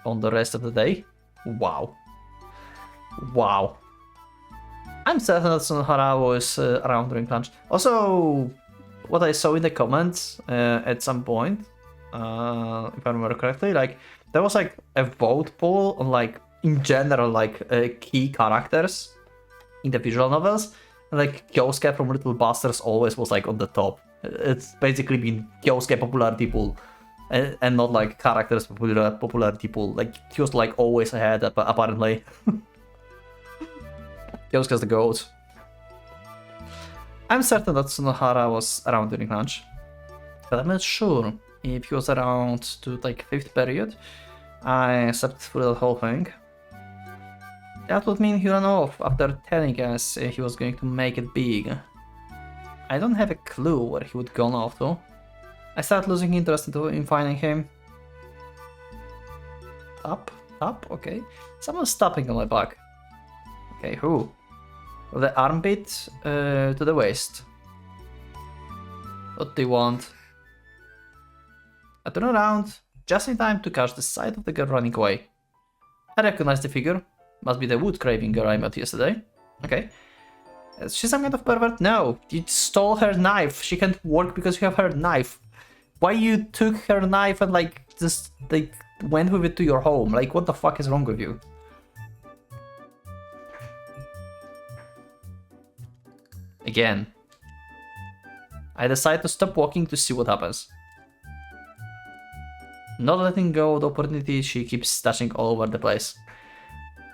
on the rest of the day. Wow. Wow. I'm certain that Sunohara was around during lunch. Also, what I saw in the comments at some point, if I remember correctly, like there was like a vote poll on like in general like key characters in the visual novels. Like Kyosuke from Little Busters always was like on the top. It's basically been Kyosuke popularity pool, and not like characters popularity pool. Like he was like always ahead apparently. Kyosuke's the GOAT. I'm certain that Sunohara was around during lunch, but I'm not sure if he was around to like 5th period. I slept through the whole thing. That would mean he ran off after telling us he was going to make it big. I don't have a clue where he would gone off to. I start losing interest in finding him. Up? Okay. Someone's tapping on my back. Okay, who? The armpit to the waist. What do you want? I turn around, just in time to catch the sight of the girl running away. I recognize the figure. Must be the wood-craving girl I met yesterday. Okay. Is she some kind of pervert? No. You stole her knife. She can't work because you have her knife. Why you took her knife and like just like went with it to your home? Like what the fuck is wrong with you? Again. I decide to stop walking to see what happens. Not letting go of the opportunity, she keeps dashing all over the place.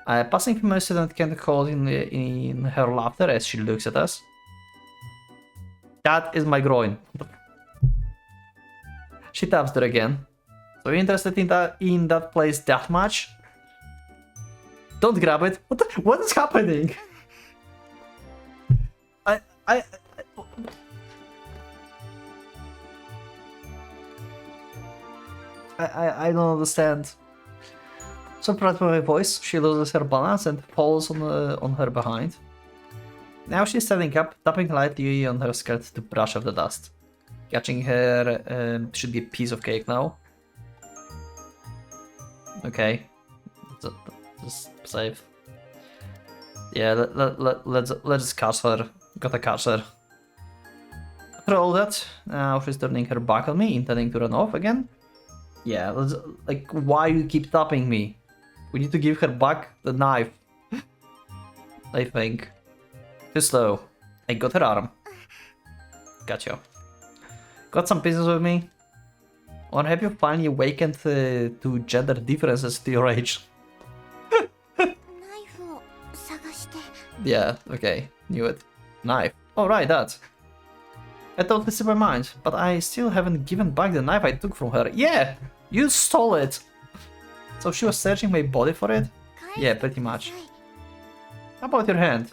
Passing from a student can't call in her laughter as she looks at us. That is my groin. She taps there again. So you're interested in that place that much? Don't grab it. What is happening? I don't understand. Surprised by my voice, she loses her balance and falls on her behind. Now she's standing up, tapping lightly on her skirt to brush off the dust. Catching her should be a piece of cake now. Okay, just save. Yeah, let's just catch her. Gotta catch her. After all that, now she's turning her back on me, intending to run off again. Yeah, like why you keep tapping me? We need to give her back the knife. I think. Too slow. I got her arm. Gotcha. Got some business with me? Or have you finally awakened to gender differences to your age? Yeah, okay. Knew it. Knife. Oh, right, that. I totally slipped my mind, but I still haven't given back the knife I took from her. Yeah! You stole it! So she was searching my body for it? Yeah, pretty much. How about your hand?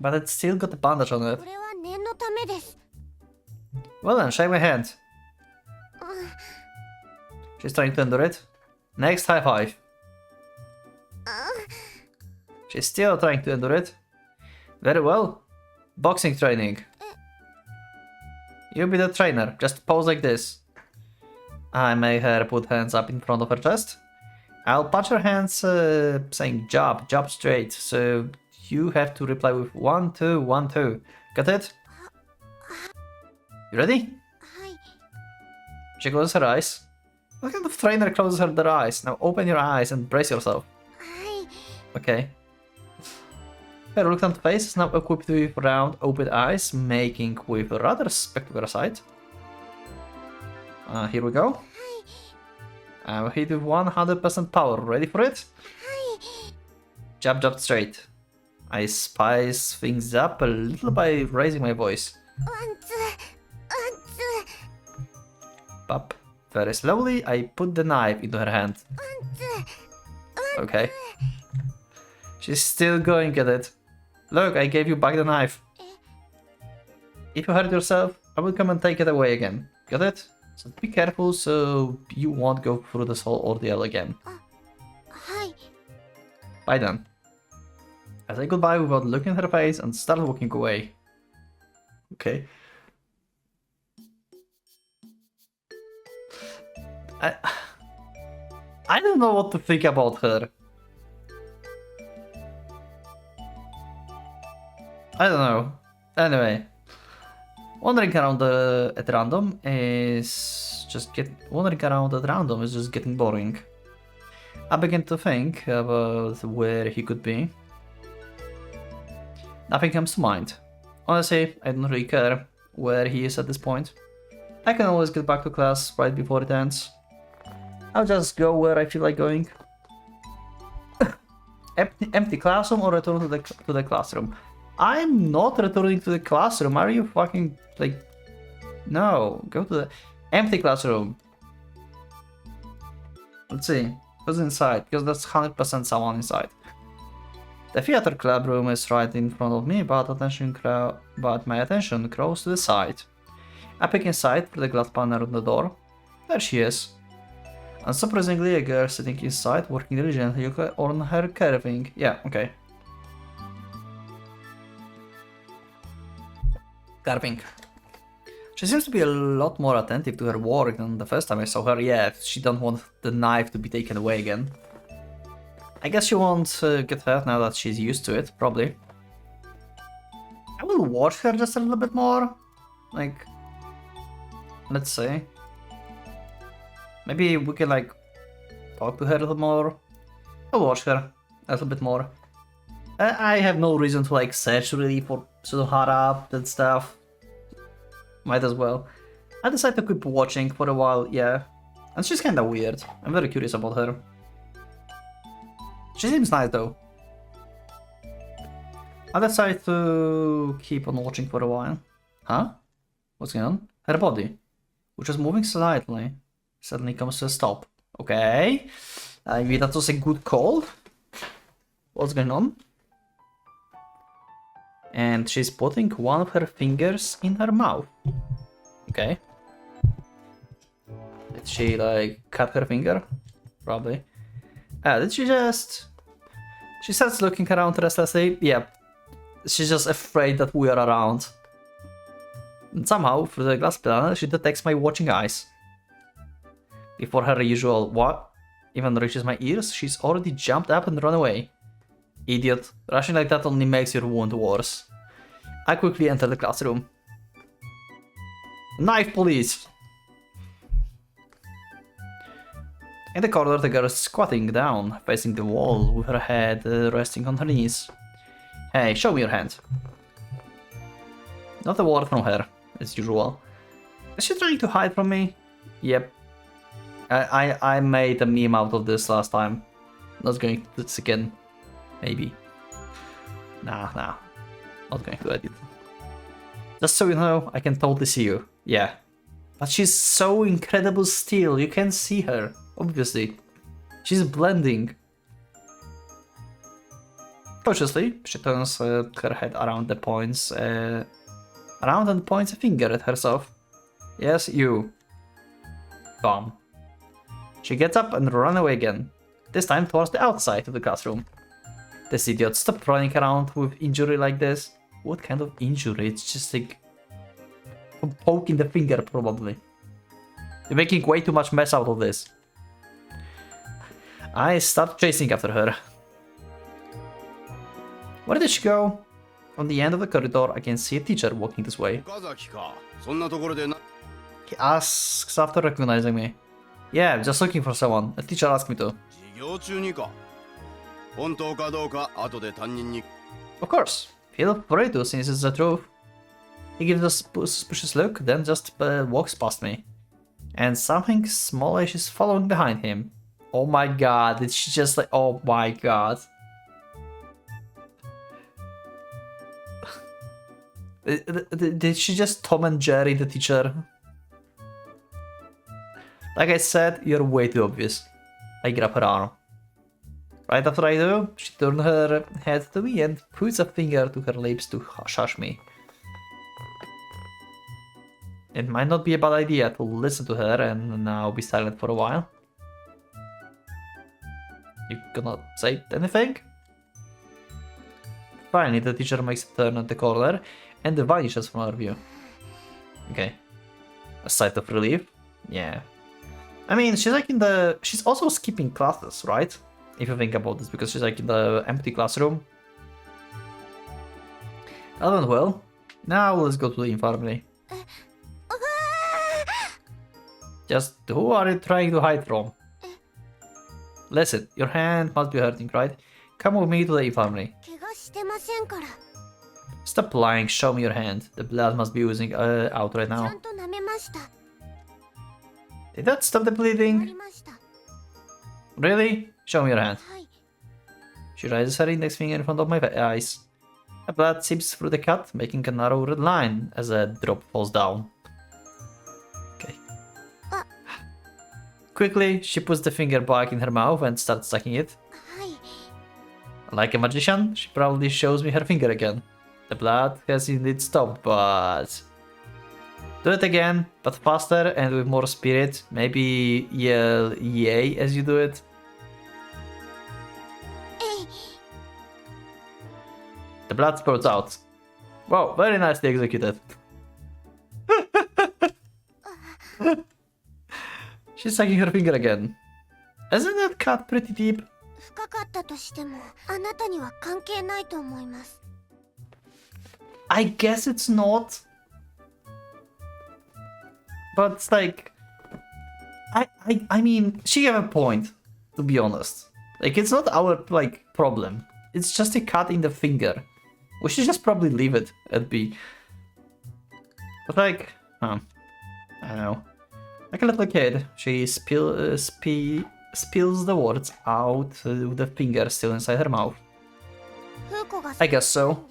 But it's still got a bandage on it. Well then, shake my hand. She's trying to endure it. Next high five. She's still trying to endure it. Very well. Boxing training. You be the trainer, just pose like this. I make her put hands up in front of her chest. I'll punch her hands saying jab straight, so you have to reply with 1, 2, 1, 2. Got it? You ready? She closes her eyes. What kind of trainer closes their eyes? Now open your eyes and brace yourself. Okay. Her reluctant face is now equipped with round, open eyes, making with a rather spectacular sight. Here we go. I'll hit with 100% power. Ready for it? Jab, jab, straight. I spice things up a little by raising my voice. Pop. Very slowly, I put the knife into her hand. Okay. She's still going at it. Look, I gave you back the knife. If you hurt yourself, I will come and take it away again. Got it? So be careful so you won't go through this whole ordeal again. Bye then. I say goodbye without looking at her face and start walking away. Okay. I don't know what to think about her. I don't know. Anyway. Wandering around at random is just getting boring. I begin to think about where he could be. Nothing comes to mind. Honestly, I don't really care where he is at this point. I can always get back to class right before it ends. I'll just go where I feel like going. Empty classroom or return to the classroom? I'm not returning to the classroom. Are you fucking like? No, go to the empty classroom. Let's see who's inside, because that's 100% someone inside. The theater club room is right in front of me, but my attention grows to the side. I peek inside through the glass panel on the door. There she is. Unsurprisingly, a girl sitting inside, working diligently on her carving. Yeah, okay. Carving. She seems to be a lot more attentive to her work than the first time I saw her. Yeah, she don't want the knife to be taken away again. I guess she won't get hurt now that she's used to it, probably. I will watch her just a little bit more. Like, let's see. Maybe we can like talk to her a little more. I'll watch her a little bit more. I have no reason to like search really for Sunohara and stuff. Might as well. I decided to keep watching for a while, yeah. And she's kinda weird. I'm very curious about her. She seems nice though. I decided to keep on watching for a while. Huh? What's going on? Her body, which was moving slightly, suddenly comes to a stop. Okay. Maybe that was a good call. What's going on? And she's putting one of her fingers in her mouth. Okay. Did she like cut her finger? Probably. Did she just... She starts looking around restlessly. Yeah. She's just afraid that we are around. And somehow, through the glass panel, she detects my watching eyes. Before her usual what even reaches my ears, she's already jumped up and run away. Idiot. Rushing like that only makes your wound worse. I quickly enter the classroom. Knife police! In the corner, the girl is squatting down, facing the wall, with her head resting on her knees. Hey, show me your hand. Not a word from her, as usual. Is she trying to hide from me? Yep. I made a meme out of this last time. Not going to do this again. Maybe. Nah. Not going to edit. Just so you know, I can totally see you. Yeah. But she's so incredible still, you can't see her. Obviously. She's blending. Cautiously, she turns her head around and points a finger at herself. Yes, you. Bomb. She gets up and runs away again. This time towards the outside of the classroom. This idiot, stop running around with injury like this. What kind of injury? It's just like... poking the finger, probably. You're making way too much mess out of this. I start chasing after her. Where did she go? From the end of the corridor, I can see a teacher walking this way. He asks after recognizing me. Yeah, just looking for someone. A teacher asked me to. Of course. Feel free to, since it's the truth. He gives a suspicious look, then just walks past me. And something smallish is following behind him. Oh my god, did she just like... Oh my god. Did she just Tom and Jerry the teacher? Like I said, you're way too obvious. I grab her arm. Right after I do, she turns her head to me and puts a finger to her lips to hush me. It might not be a bad idea to listen to her and now be silent for a while. You gonna say anything? Finally, the teacher makes a turn at the corner and vanishes from our view. Okay. A sigh of relief? Yeah. I mean, she's like in the... She's also skipping classes, right? If you think about this, because she's like in the empty classroom. That went well. Now let's go to the infirmary. Just who are you trying to hide from? Listen, your hand must be hurting, right? Come with me to the infirmary. Stop lying, show me your hand. The blood must be oozing out right now. Did that stop the bleeding? Really? Show me your hand. She raises her index finger in front of my eyes. The blood seeps through the cut, making a narrow red line as a drop falls down. Okay. Quickly, she puts the finger back in her mouth and starts sucking it. Like a magician, she proudly shows me her finger again. The blood has indeed stopped, but... Do it again, but faster and with more spirit. Maybe yell yay as you do it. The blood spurts out. Wow, very nicely executed. She's sucking her finger again. Isn't that cut pretty deep? I guess it's not. But it's like... I mean, she have a point, to be honest. Like, it's not our, like, problem. It's just a cut in the finger. We should just probably leave it at B. But like, I don't know. Like a little kid, she spills the words out with the finger still inside her mouth. I guess so.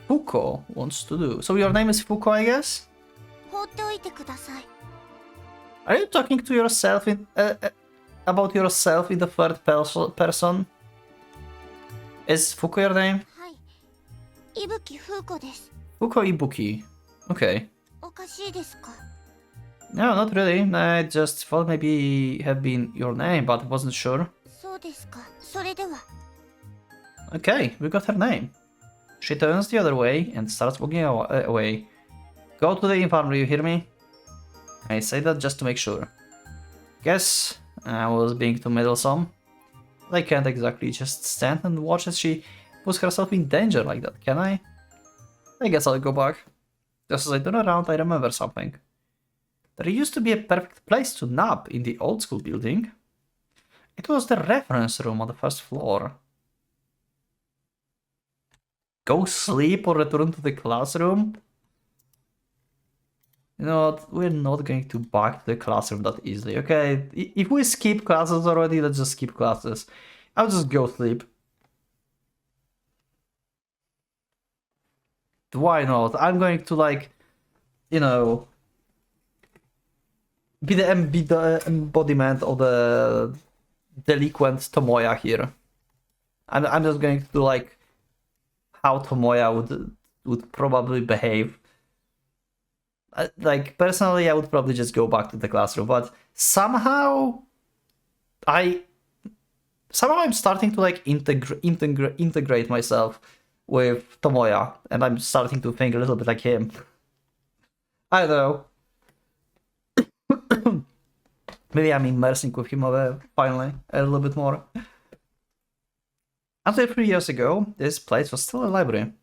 Fuko wants to do. So your name is Fuko, I guess? Are you talking to yourself in about yourself in the third person? Is Fuko your name? Fuko Ibuki. Okay. No, not really. I just thought maybe it had been your name, but I wasn't sure. Okay, we got her name. She turns the other way and starts walking away. Go to the infirmary, you hear me? I say that just to make sure. Guess I was being too meddlesome. I can't exactly just stand and watch as she puts herself in danger like that, can I? I guess I'll go back. Just as I turn around, I remember something. There used to be a perfect place to nap in the old school building. It was the reference room on the first floor. Go sleep or return to the classroom? You know what, we're not going to back to the classroom that easily, okay? If we skip classes already, let's just skip classes. I'll just go sleep. Why not? I'm going to, like, you know, be the embodiment of the delinquent Tomoya here. I'm just going to do, like, how Tomoya would probably behave. Like, personally, I would probably just go back to the classroom, but somehow I'm starting to, like, integrate myself with Tomoya, and I'm starting to think a little bit like him. I don't know. Maybe I'm immersing with him finally a little bit more. Until 3 years ago, this place was still a library.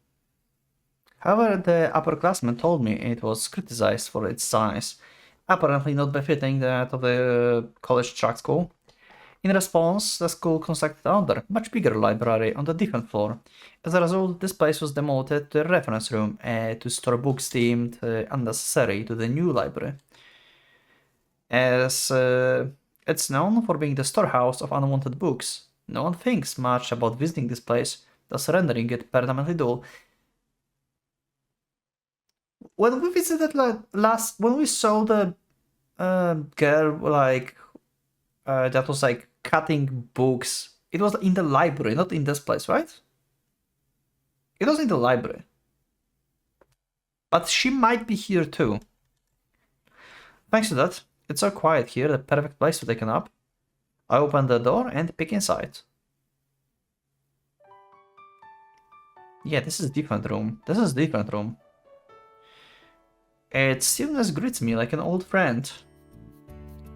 However, the upperclassmen told me it was criticized for its size, apparently not befitting that of the college track school. In response, the school constructed another, much bigger library on the different floor. As a result, this place was demoted to a reference room to store books deemed unnecessary to the new library. As it's known for being the storehouse of unwanted books, no one thinks much about visiting this place, thus rendering it permanently dull. When we visited when we saw the girl that was like cutting books, it was in the library, not in this place, right? It was in the library. But she might be here too. Thanks to that, it's so quiet here, the perfect place to take a nap. I open the door and peek inside. Yeah, this is a different room. This is a different room. It stillness greets me like an old friend.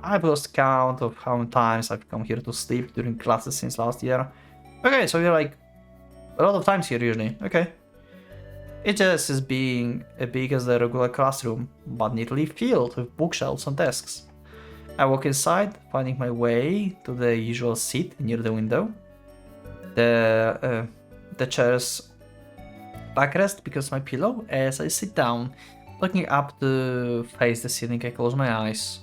I've lost count of how many times I've come here to sleep during classes since last year. Okay, so you're like a lot of times here usually. Okay. It just is being as big as the regular classroom, but neatly filled with bookshelves and desks. I walk inside, finding my way to the usual seat near the window. The chair's backrest becomes my pillow as I sit down, looking up to face the ceiling. I close my eyes.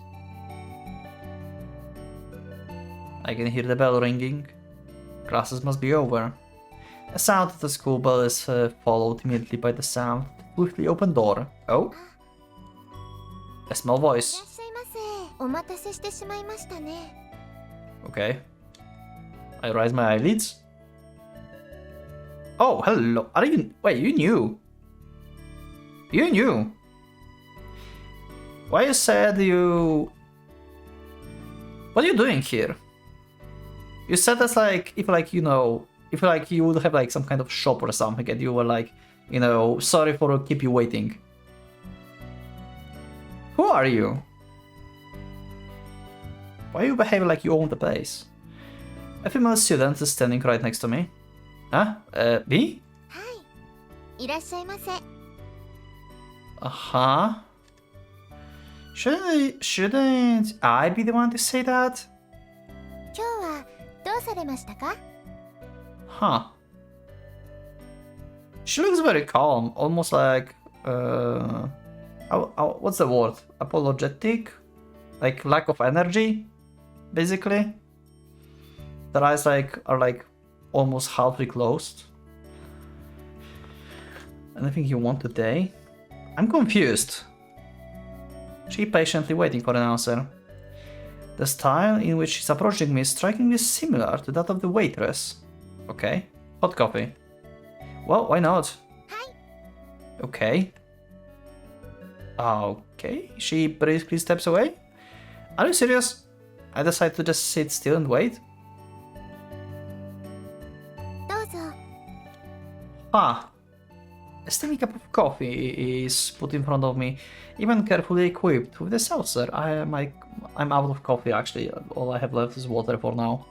I can hear the bell ringing. Classes must be over. The sound of the school bell is followed immediately by the sound of the swiftly open door. Oh? A small voice. Okay. I raise my eyelids. Oh, hello. Are you... Wait, you knew. You knew. Why you said you... What are you doing here? You said that's like, if like, you know, if like you would have like some kind of shop or something and you were like, you know, sorry for keep you waiting. Who are you? Why you behave like you own the place? A female student is standing right next to me. Huh? Me? Uh-huh. Shouldn't I be the one to say that? Huh. She looks very calm, almost like, what's the word? Apologetic? Like lack of energy, basically. Her eyes are like almost halfway closed. Anything you want today? I'm confused. She patiently waiting for an answer. The style in which she's approaching me is strikingly similar to that of the waitress. Okay. Hot coffee. Well, why not? Okay. Okay. She briskly steps away. Are you serious? I decide to just sit still and wait. Ah. A steamy cup of coffee is put in front of me, even carefully equipped with a saucer. I'm out of coffee actually. All I have left is water for now.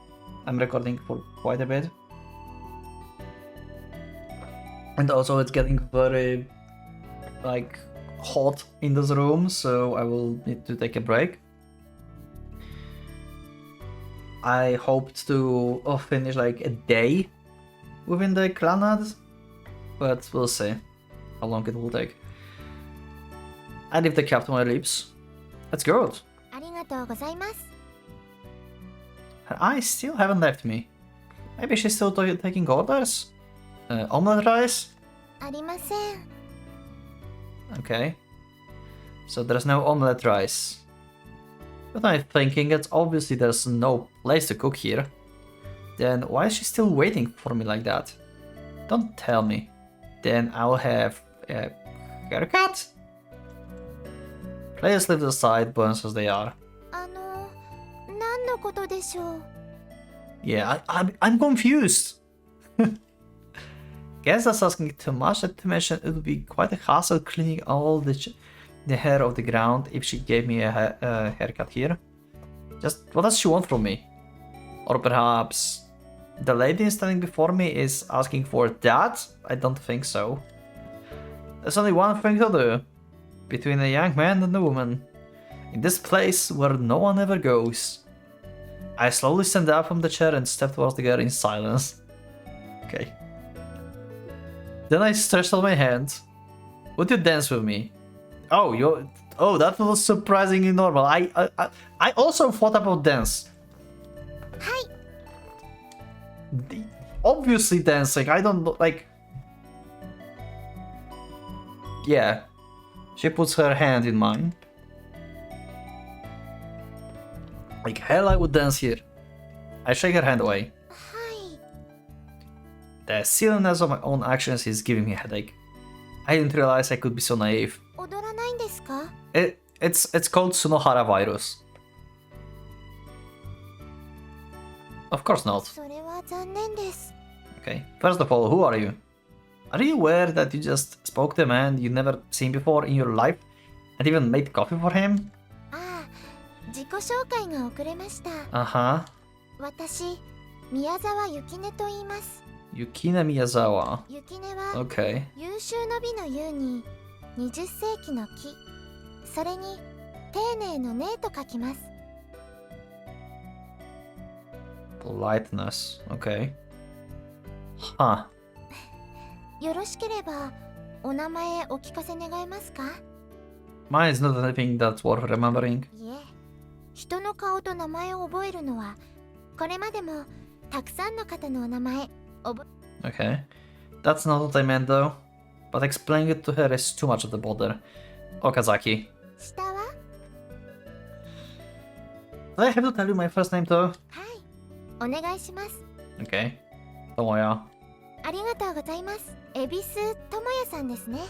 I'm recording for quite a bit. And also it's getting very like hot in this room, so I will need to take a break. I hoped to finish like a day within the Clannad, but we'll see how long it will take. I lift the cap to my lips. That's good. Her eyes still haven't left me. Maybe she's still taking orders? Omelette rice? Okay. So there's no omelette rice. But I'm thinking it's obviously there's no place to cook here. Then why is she still waiting for me like that? Don't tell me. Then I'll have a haircut? Players leave the sideburns as they are. Yeah, I'm confused. Guess that's asking too much. Not to mention it would be quite a hassle cleaning all the hair off the ground if she gave me a haircut here. Just what does she want from me? Or perhaps the lady standing before me is asking for that? I don't think so. There's only one thing to do. Between a young man and a woman. In this place where no one ever goes. I slowly stand up from the chair and step towards the girl in silence. Okay. Then I stretched out my hand. Would you dance with me? Oh, that was surprisingly normal. I also thought about dance. Hi. Obviously dancing. I don't like. Yeah. She puts her hand in mine. Like hell, I would dance here. I shake her hand away. Hi. The silliness of my own actions is giving me a headache. I didn't realize I could be so naive. 踊らないんですか? It's called Sunohara virus. Of course not. それは残念です。 Okay. First of all, who are you? Are you aware that you just spoke to a man you never seen before in your life and even made coffee for him? ああ、自己紹介が遅れました。Uh-huh. 私、宮沢ゆきねと言います。 Yukina Miyazawa. ゆきねは Okay. 優秀の美の優に20世紀の木、それに丁寧の寧と書きます。 Politeness. Okay. Huh. よろしければお名前お聞かせ願えますか? Mine is not anything that's worth remembering. いえ、人の顔と名前を覚えるのはこれまでもたくさんの方のお名前 Okay. That's not what I meant though. But explaining it to her is too much of the bother. Okazaki. 下は? Do I have to tell you my first name too? はい、お願いします。 Okay. Tomoya. ありがとうございます。恵比寿智也さんですね。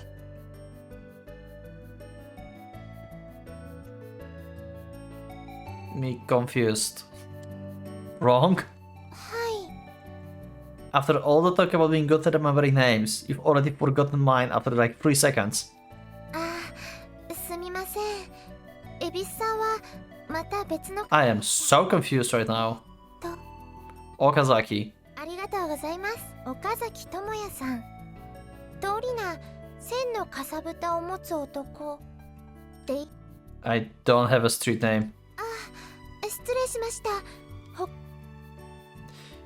Me confused. Wrong? はい。 After all the talk about being good at remembering names, you've already forgotten mine after like 3 seconds. ああ、すみません。恵比寿さんはまた別の I am so confused right now. と Okazaki. ありがとうございます。岡崎智也さん。通りな千のかさぶたを持つ男で。 I don't have a street name. 失礼しました。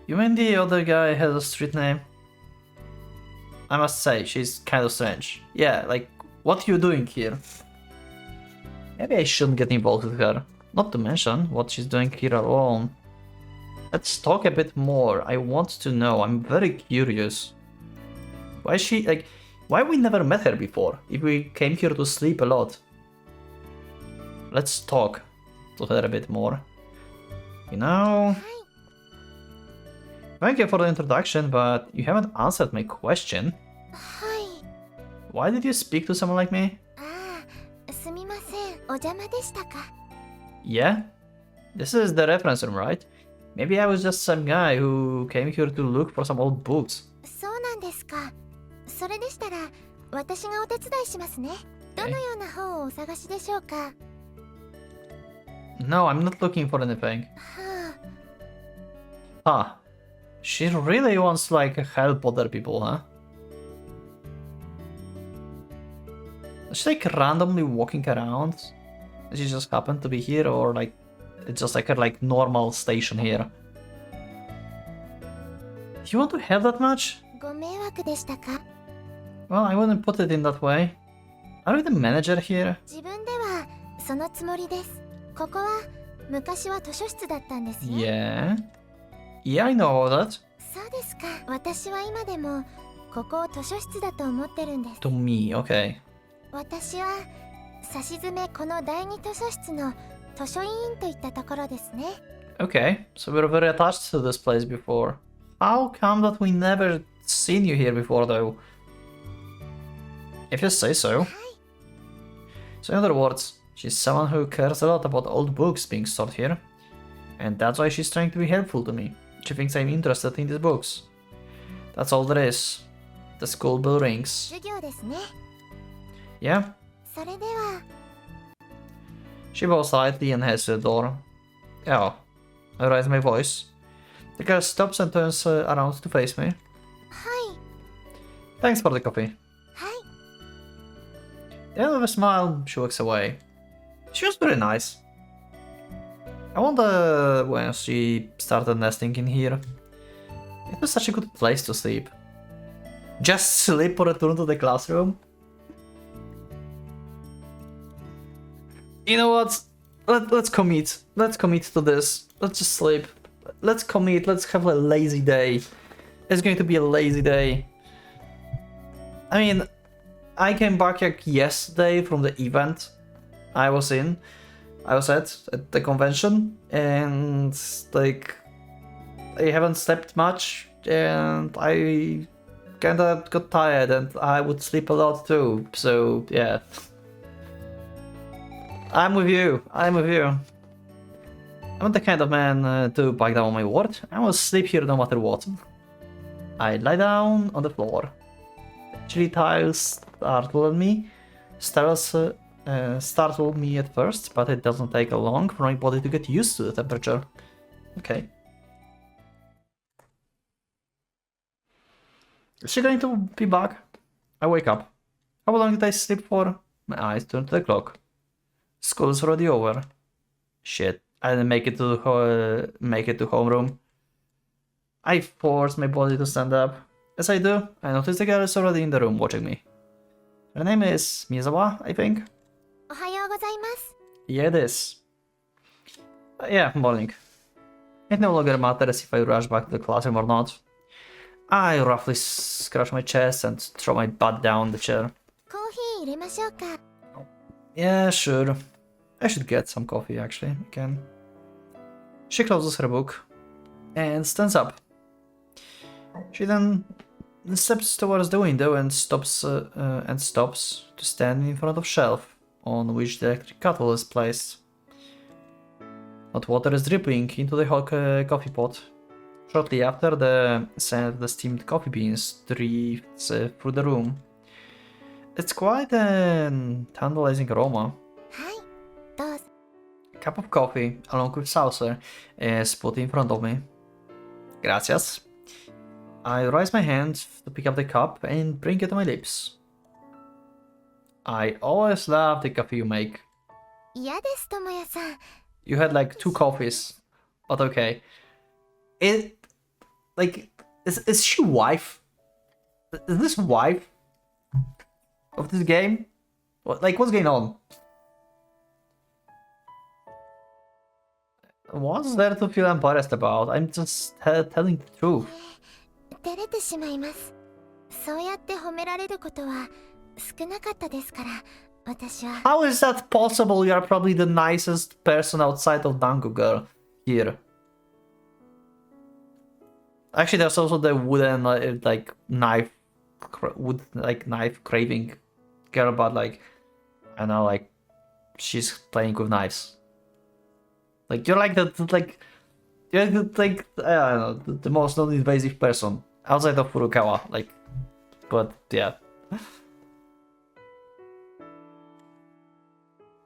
You mean the other guy has a street name? I must say, she's kind of strange. Yeah, like, what are you doing here? Maybe I shouldn't get involved with her. Not to mention what she's doing here alone. Let's talk a bit more. I want to know. I'm very curious. Why is she, like, why we never met her before? If we came here to sleep a lot. Let's talk to her a bit more. You know... Thank you for the introduction, but you haven't answered my question. はい。 Why did you speak to someone like me? ああ、すみません。お邪魔でしたか? Yeah? This is the reference room, right? Maybe I was just some guy who came here to look for some old books. そうなんですか。それでしたら私がお手伝いしますね。どのような本をお探しでしょうか? No, I'm not looking for anything. はあ。 Huh. She really wants to, like, help other people, huh? Is she, like, randomly walking around? Does she just happen to be here, or, like, it's just, like, her, like, normal station here? Do you want to have that much? ご迷惑でしたか? Well, I wouldn't put it in that way. Are you the manager here? 自分ではそのつもりです。ここは昔は図書室だったんですよ。 Yeah? Yeah, I know about that. そうですか。私は今でもここを図書室だと思ってるんです。 To me, okay. 私はさしずめこの第二図書室の図書委員といったところですね。 Okay, so we're very attached to this place before. How come that we never seen you here before, though? If you say so. はい。 So in other words, she's someone who cares a lot about old books being stored here. And that's why she's trying to be helpful to me. She thinks I'm interested in these books. That's all there is. The school bell rings. 授業ですね。 Yeah? それでは。 She bows slightly and heads to the door. Oh. I raise my voice. The girl stops and turns around to face me. はい。 Thanks for the coffee. はい。 Then with a smile, she walks away. She was very nice. I wonder when she started nesting in here. It was such a good place to sleep. Just sleep or return to the classroom. You know what? Let's commit. Let's commit to this. Let's just sleep. Let's commit. Let's have a lazy day. It's going to be a lazy day. I mean, I came back like yesterday from the event I was at the convention, and like I haven't slept much, and I kinda got tired, and I would sleep a lot too. So yeah, I'm with you. I'm with you. I'm the kind of man to back down on my word. I will sleep here no matter what. I lie down on the floor. Chilly tiles startled me. Startled me at first, but it doesn't take long for my body to get used to the temperature. Okay. Is she going to be back? I wake up. How long did I sleep for? My eyes turn to the clock. School's already over. Shit, I didn't make it to homeroom. I force my body to stand up. As I do, I notice the girl is already in the room watching me. Her name is Miyazawa, I think. Yeah, it is. Yeah, morning. It no longer matters if I rush back to the classroom or not. I roughly scratch my chest and throw my butt down the chair. Yeah, sure. I should get some coffee, actually. Again. She closes her book and stands up. She then steps towards the window and stops to stand in front of shelf on which the electric kettle is placed. Hot water is dripping into the hot coffee pot. Shortly after, the scent of the steamed coffee beans drifts through the room. It's quite an tantalizing aroma. A cup of coffee, along with saucer, is put in front of me. Gracias. I raise my hand to pick up the cup and bring it to my lips. I always love the coffee you make. You had like 2 coffees, but okay. Is she wife? Is this wife of this game? What's going on? What's there to feel embarrassed about? I'm just telling the truth. How is that possible? You are probably the nicest person outside of Dango Girl here. Actually, there's also the wooden knife craving girl, but like I know, like she's playing with knives. Like you're like I don't know, the most non-invasive person outside of Furukawa. Like, but yeah.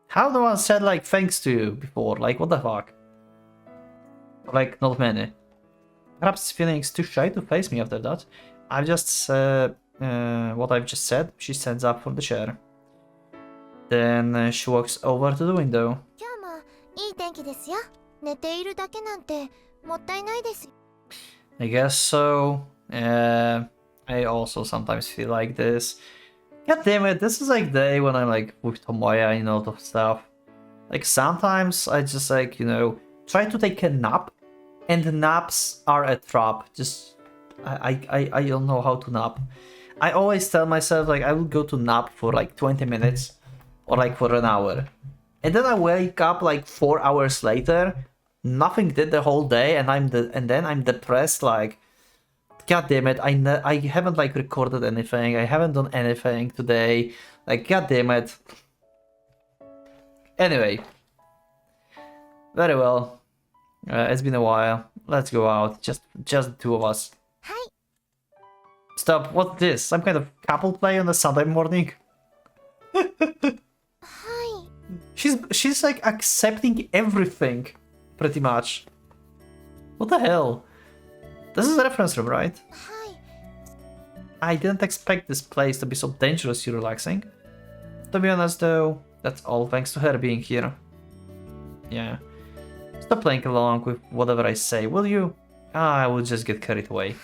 How no one said like thanks to you before? Like what the fuck? Like not many. Perhaps feelings too shy to face me after that. I've just what I've just said. She stands up from the chair. Then she walks over to the window. I guess so. I also sometimes feel like this. God damn it, this is like day when I'm like with Tomoya and a lot of stuff. Like sometimes I just like, you know, try to take a nap, and the naps are a trap. Just I don't know how to nap. I always tell myself like I will go to nap for like 20 minutes or like for an hour. And then I wake up like 4 hours later, nothing did the whole day, and then I'm depressed like, god damn it, I haven't like recorded anything, I haven't done anything today, like god damn it. Anyway, very well, it's been a while, let's go out, just the 2 of us. Stop, what's this, some kind of couple play on a Sunday morning? She's like accepting everything, pretty much. What the hell? This is a reference room, right? I didn't expect this place to be so dangerously relaxing. To be honest though, that's all thanks to her being here. Yeah. Stop playing along with whatever I say, will you? I will just get carried away.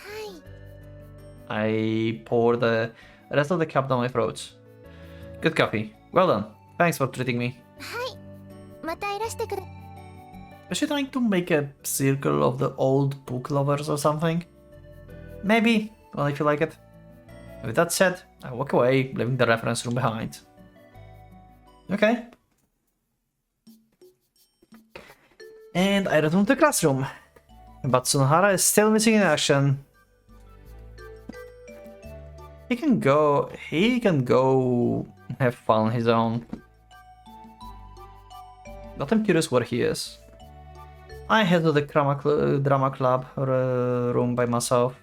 I pour the rest of the cup down my throat. Good coffee. Well done. Thanks for treating me. またいらしてくれ Is she trying to make a circle of the old book lovers or something? Maybe, well, if you like it. With that said, I walk away, leaving the reference room behind. Okay. And I return to the classroom. But Sunohara is still missing in action. He can go have fun on his own. But I'm curious where he is. I head to the drama club room by myself.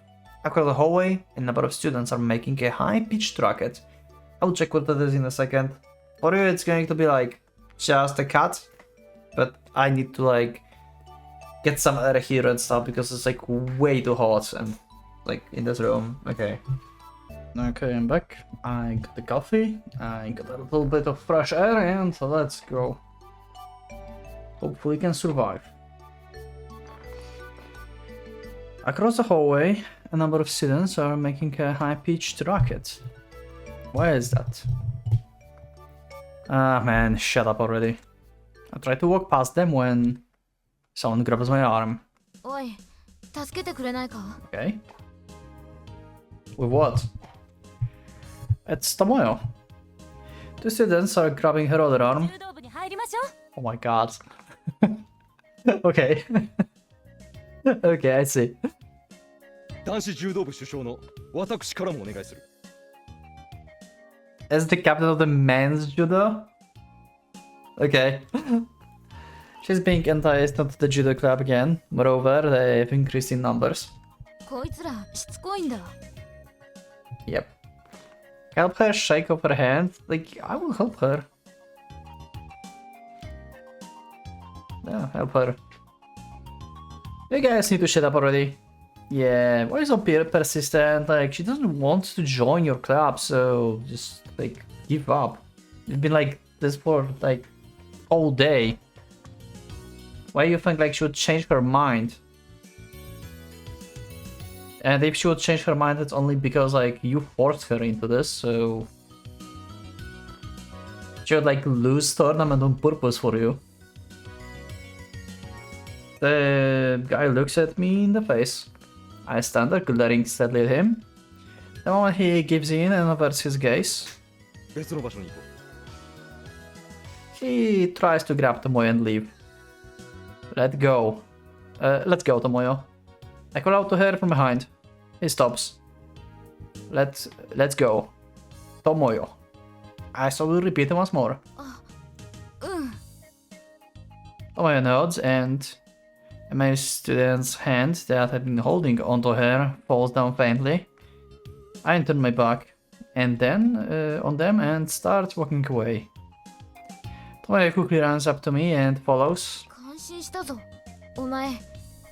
Across the hallway, a number of students are making a high-pitched racket. I'll check what that is in a second. For you, it's going to be like just a cut, but I need to like get some air here and stuff because it's like way too hot and like in this room. Okay. Okay, I'm back. I got the coffee. I got a little bit of fresh air, and let's go. Hopefully, we can survive. Across the hallway, a number of students are making a high-pitched racket. Where is that? Ah man, shut up already. I try to walk past them when someone grabs my arm. おい助けてくれないか Okay. With what? It's Tomoyo. Two students are grabbing her other arm. 柔道部に入りましょう Oh my god. Okay. Okay, I see. 男子柔道部主将の私からもお願いする。 As the captain of the men's judo? Okay. She's being enticed into the judo club again. Moreover, they've increased in numbers. こいつらしつこいんだ Yep. Help her shake off her hand. Like, I will help her. Yeah, help her. You guys need to shut up already. Yeah, why is so persistent? Like, she doesn't want to join your club, so just, like, give up. You've been like this for, like, all day. Why do you think, like, she would change her mind? And if she would change her mind, it's only because, like, you forced her into this, so... She would, like, lose tournament on purpose for you. The guy looks at me in the face. I stand there, glaring steadily at him. The moment he gives in and averts his gaze, 別の場所に行こ he tries to grab Tomoyo and leave. Let go. Let's go, Tomoyo. I call out to her from behind. He stops. Let's go. Tomoyo. I slowly repeat it once more. うん Tomoyo nods and my student's hand that had been holding onto her falls down faintly. I turn my back and then on them and start walking away. Tomoyo quickly runs up to me and follows. 感心したぞお前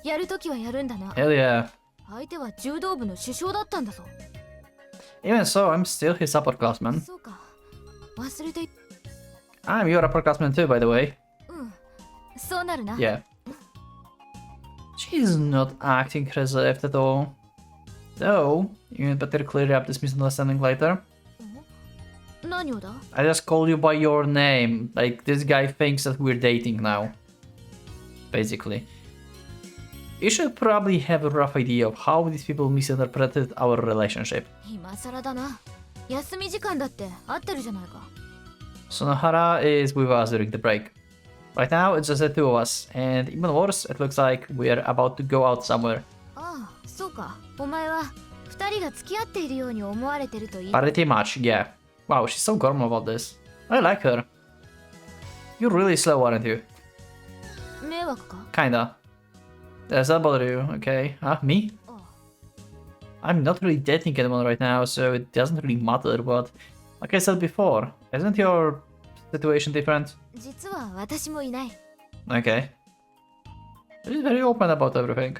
やるときはやるんだな Hell yeah. 相手は柔道部の主将だったんだぞ Even so, I'm still his upperclassman. そうか忘れて I'm your upperclassman too, by the way. うんそうなるな Yeah. She's not acting reserved at all. Though, you better clear up this misunderstanding later. 何をだ I just called you by your name. Like, this guy thinks that we're dating now. Basically. You should probably have a rough idea of how these people misinterpreted our relationship. 今さらだな休み時間だって合ってるじゃないか Sonohara is with us during the break. Right now, it's just the two of us, and even worse, it looks like we're about to go out somewhere. ああそうかお前は二人が付き合っているように思われてるといい Pretty much, yeah. Wow, she's so calm about this. I like her. You're really slow, aren't you? 迷惑か Kinda. Does that bother you? Okay. Huh? Me? あ I'm not really dating anyone right now, so it doesn't really matter, but like I said before, isn't your situation different? 実は私もいない Okay. She's very open about everything.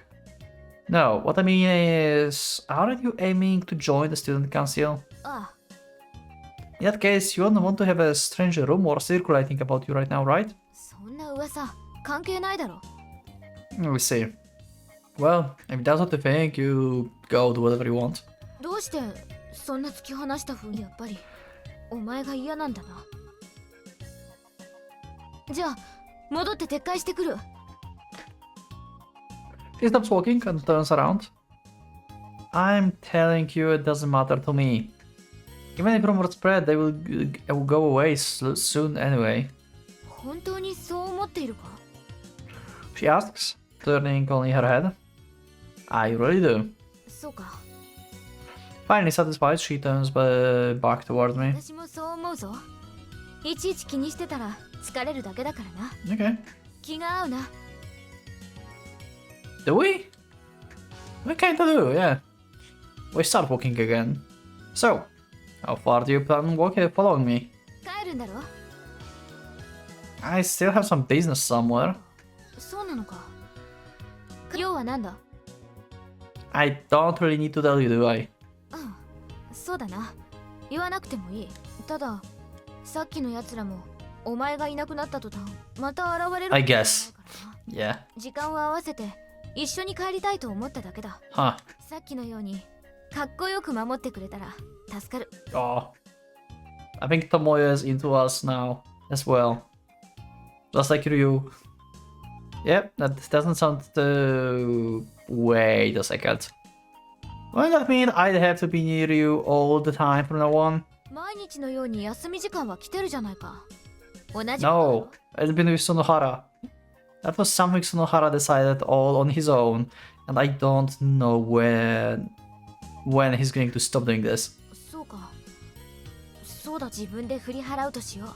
No, what I mean is, aren't you aiming to join the student council? ああ In that case, you wouldn't want to have a strange rumor circulating about you right now, right? そんな噂関係ないだろ We see. Well, if that's what you think, you go do whatever you want. どうしてそんな突き放した風にやっぱりお前が嫌なんだな。じゃあ戻って撤回してくる。He stops walking and turns around. I'm telling you, it doesn't matter to me. Even if rumors spread, they will go away soon anyway. 本当にそう思っているか？ She asks, turning only her head. I really do. そうか。 Finally satisfied, she turns back toward me. 私もそう思うぞ。いちいち気にしてたら疲れるだけだからな。 Okay. 気が合うな。 Do we? We kinda do, yeah. We start walking again. So, how far do you plan on following me? 帰るんだろ？ I still have some business somewhere. そうなのか。要はなんだ？ I don't really need to tell you, do I? うん、そうだな。言わなくてもいい。ただ、さっきの奴らもお前がいなくなった途端、また現れる。I guess. Yeah. 時間を合わせて一緒に帰りたいと思っただけだ。 Huh. さっきのようにかっこよく守ってくれたら助かる。 Oh. I think Tomoyo is into us now as well. Just like Ryu. Yep, that doesn't sound too... Wait a second. Wouldn't that mean I'd have to be near you all the time from now on? 毎日のように休み時間は来てるじゃないか。同じ。 No, it's been with Sonohara. That was something Sonohara decided all on his own, and I don't know when he's going to stop doing this. そうか。そうだ、自分で振り払うとしよ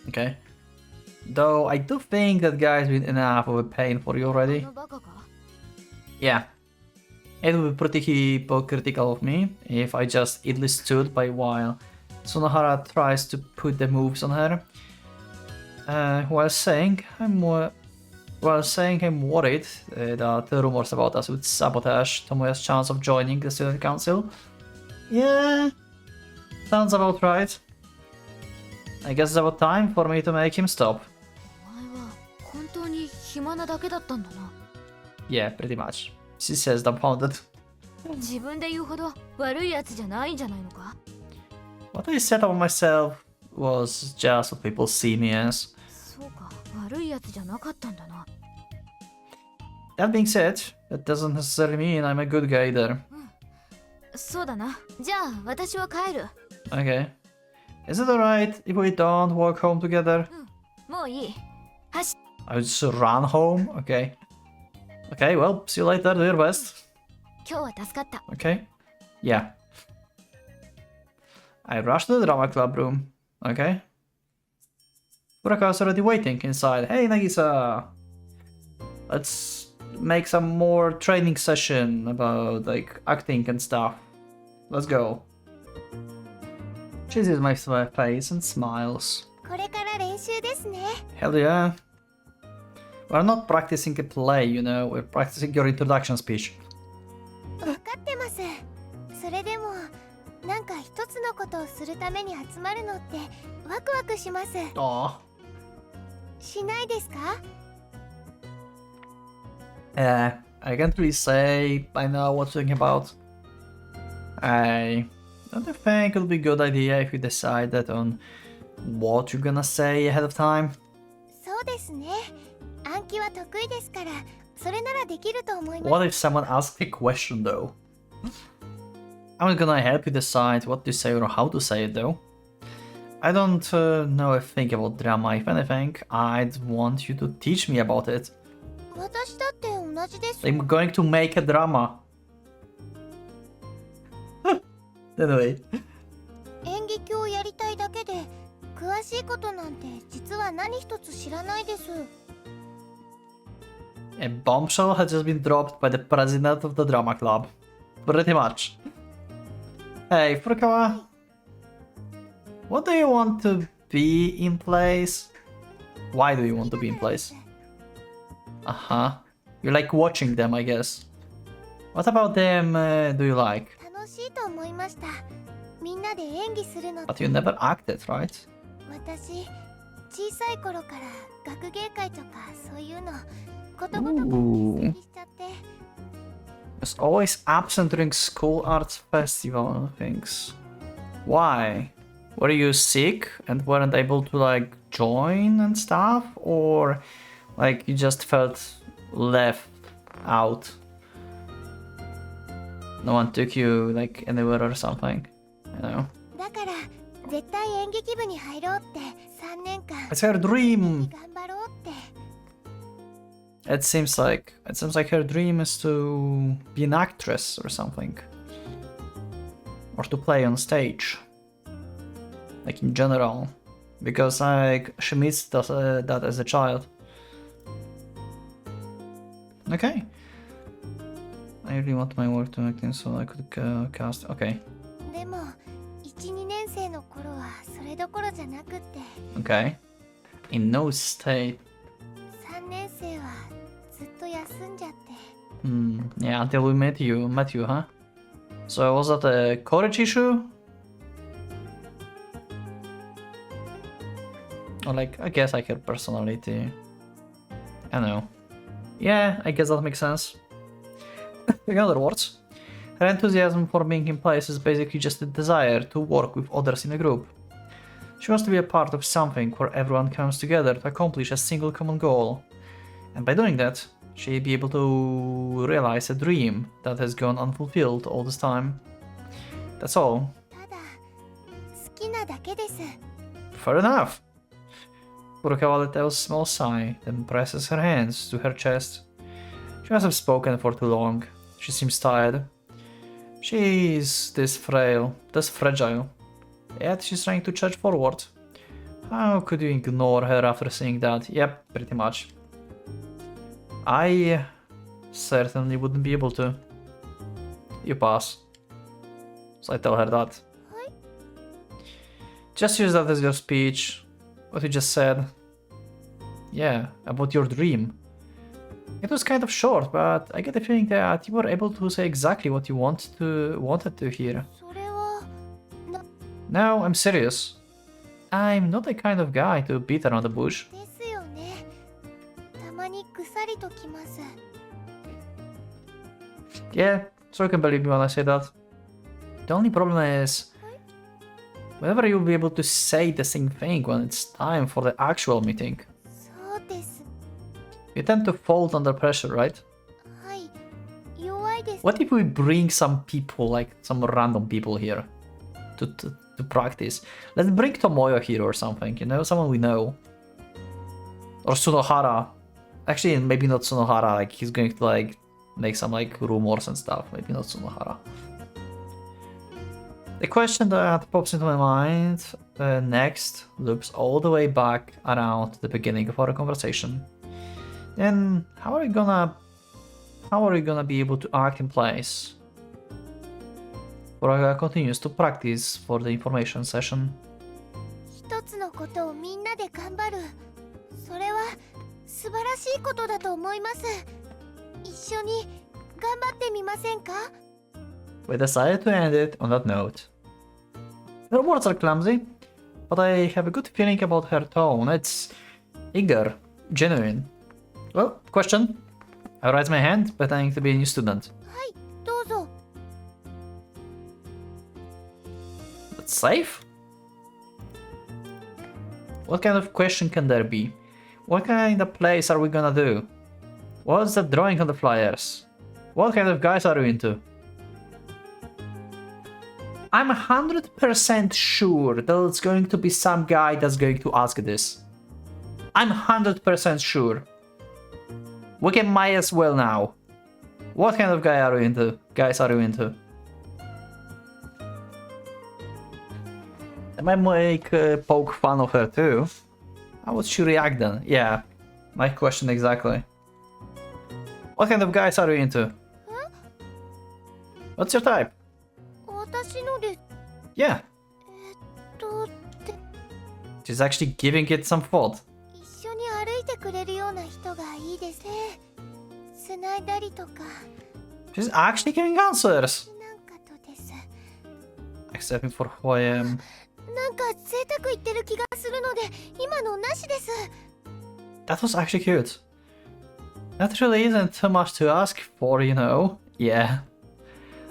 う。 Okay. Though I do think that guy's been enough of a pain for you あ already. のバカか。 Yeah. It would be pretty hypocritical of me if I just idly stood by while Sonohara tries to put the moves on her. While saying I'm worried that the rumors about us would sabotage Tomoya's chance of joining the student council. Yeah, sounds about right. I guess it's about time for me to make him stop. お前は本当に暇なだけだったんだな。 Yeah, pretty much. She says dumbfounded. 自分で言うほど悪いやつじゃないんじゃないのか。 What I said about myself was just what people see me as. そうか、悪いやつじゃなかったんだな。 That being said, that doesn't necessarily mean I'm a good guy either. そうだな。じゃあ私は帰る。 Okay. Is it alright if we don't walk home together? もういい。走。 I would just run home? Okay. Okay, well, see you later, do your best. 今日は助かった。 Okay. Yeah. I rush to the drama club room. Okay. Furakawa's already waiting inside. Hey, Nagisa! Let's make some more training session about, like, acting and stuff. Let's go. She sees my face and smiles. これから練習ですね。 Hell yeah. We're not practicing a play, you know, we're practicing your introduction speech. 分かってます。それでもなんか一つのことをするために集まるのってワクワクします。 Aw. しないですか？ I can't really say I know what you're thinking about. I don't think it would be a good idea if you decided on what you're gonna say ahead of time. そうですね。暗記は得意ですから、それならできると思います。 What if someone asks a question though? I'm not gonna help you decide what to say or how to say it though. I don't know a thing about drama. If anything, I'd want you to teach me about it. 私だって同じです。 I'm going to make a drama. Anyway. 演劇をやりたいだけで、詳しいことなんて実は何一つ知らないです。 A bombshell has just been dropped by the president of the drama club. Pretty much. Hey, Furukawa. What do you want to be in plays? Why do you want to be in plays? Uh-huh. You like watching them, I guess. What about them do you like? 楽しいと思いました。みんなで演技するの。 But you never acted, right? 私、小さい頃から学芸会とかそういうのことごとく Ooh. 欠席しちゃって Was always absent during school arts festival things. Why? Were you sick and weren't able to like join and stuff, or like you just felt left out? No one took you like anywhere or something, you know? だから絶対演劇部に入ろうって3年間 It's her dream. 頑張ろうって It seems like her dream is to be an actress or something, or to play on stage, like in general, because like she missed that as a child. Okay. I really want my work to acting so I could cast. Okay. でも 1,2 年生の頃はそれどころじゃなくって Okay. In no state. 3年生はずっと休んじゃって Yeah, until we met you, huh? So was that a courage issue? Or like, I guess like her personality. I don't know. Yeah, I guess that makes sense. In other words, her enthusiasm for being in place is basically just a desire to work with others in a group. She wants to be a part of something where everyone comes together to accomplish a single common goal. And by doing that, she'll be able to realize a dream that has gone unfulfilled all this time. That's all. ただ好きなだけです Fair enough. Furukawa let out a small sigh, then presses her hands to her chest. She must have spoken for too long. She seems tired. She's this frail, this fragile. Yet she's trying to charge forward. How could you ignore her after seeing that? Yep, pretty much. I certainly wouldn't be able to. You pass. So I tell her that. Just use that as your speech. What you just said. Yeah, about your dream. It was kind of short, but I get the feeling that you were able to say exactly what you wanted to hear. それは No, I'm serious. I'm not the kind of guy to beat around the bush. ですよねたまにぐさりときます Yeah, so you can believe me when I say that. The only problem is, whenever you'll be able to say the same thing when it's time for the actual meeting, そうです you tend to fold under pressure, right? はい弱いです What if we bring some people, like some random people here, to practice? Let's bring Tomoyo here or something, you know, someone we know. Or Tsunohara. Actually, maybe not Tsunohara, like he's going to like make some like rumors and stuff. Maybe not Tsunohara. The question that pops into my mind next loops all the way back around the beginning of our conversation. Then how are you gonna be able to act in place? Furukawa continues to practice for the information session. 一つのことをみんなで頑張るそれは素晴らしいことだと思います一緒に頑張ってみませんか We decided to end it on that note. Her words are clumsy, but I have a good feeling about her tone. It's eager, genuine. Well, question. I raise my hand, pretending to be a new student. はいどうぞ That's safe? What kind of question can there be? What kind of plays are we gonna do? What's that drawing on the flyers? What kind of guys are you into? I'm 100% sure that it's going to be some guy that's going to ask this. I'm 100% sure. We can might as well now. What kind of guy are you into? Guys are you into? I might make poke fun of her too. How would she react then? Yeah, my question exactly. What kind of guys are you into? What's your type? 私のです Yeah, とって she's actually giving it some thought. 一緒に歩いてくれるような人がいいですね繋いだりとか She's actually giving answers. なんかとです Accept me for who I am. なんか贅沢言ってる気がするので今のなしです That was actually cute. That really isn't too much to ask for, you know. Yeah.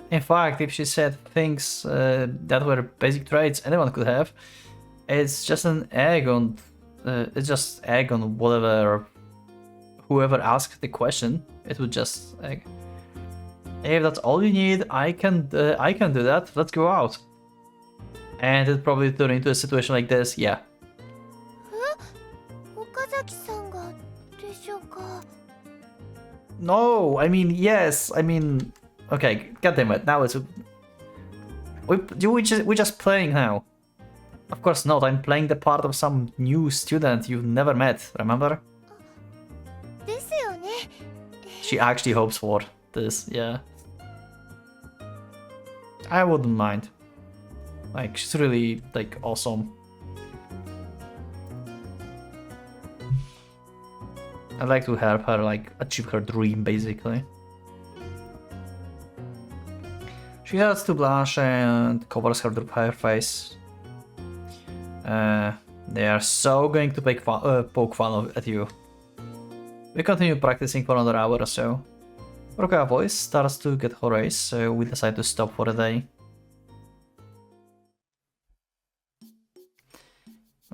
In fact, if she said things that were basic traits anyone could have, it's just an egg on... it's just egg on whatever... whoever asked the question, it would just egg. If that's all you need, I can do that. Let's go out. And it probably turn into a situation like this, yeah. No, I mean, yes, I mean... Okay, goddammit, now it's... We're just playing now. Of course not, I'm playing the part of some new student you've never met, remember? She actually hopes for this, yeah. I wouldn't mind. Like, she's really, like, awesome. I'd like to help her, like, achieve her dream, basically. She has to blush and covers her face. They are so going to poke fun at you. We continue practicing for another hour or so. Furukawa's voice starts to get hoarse, so we decide to stop for a day.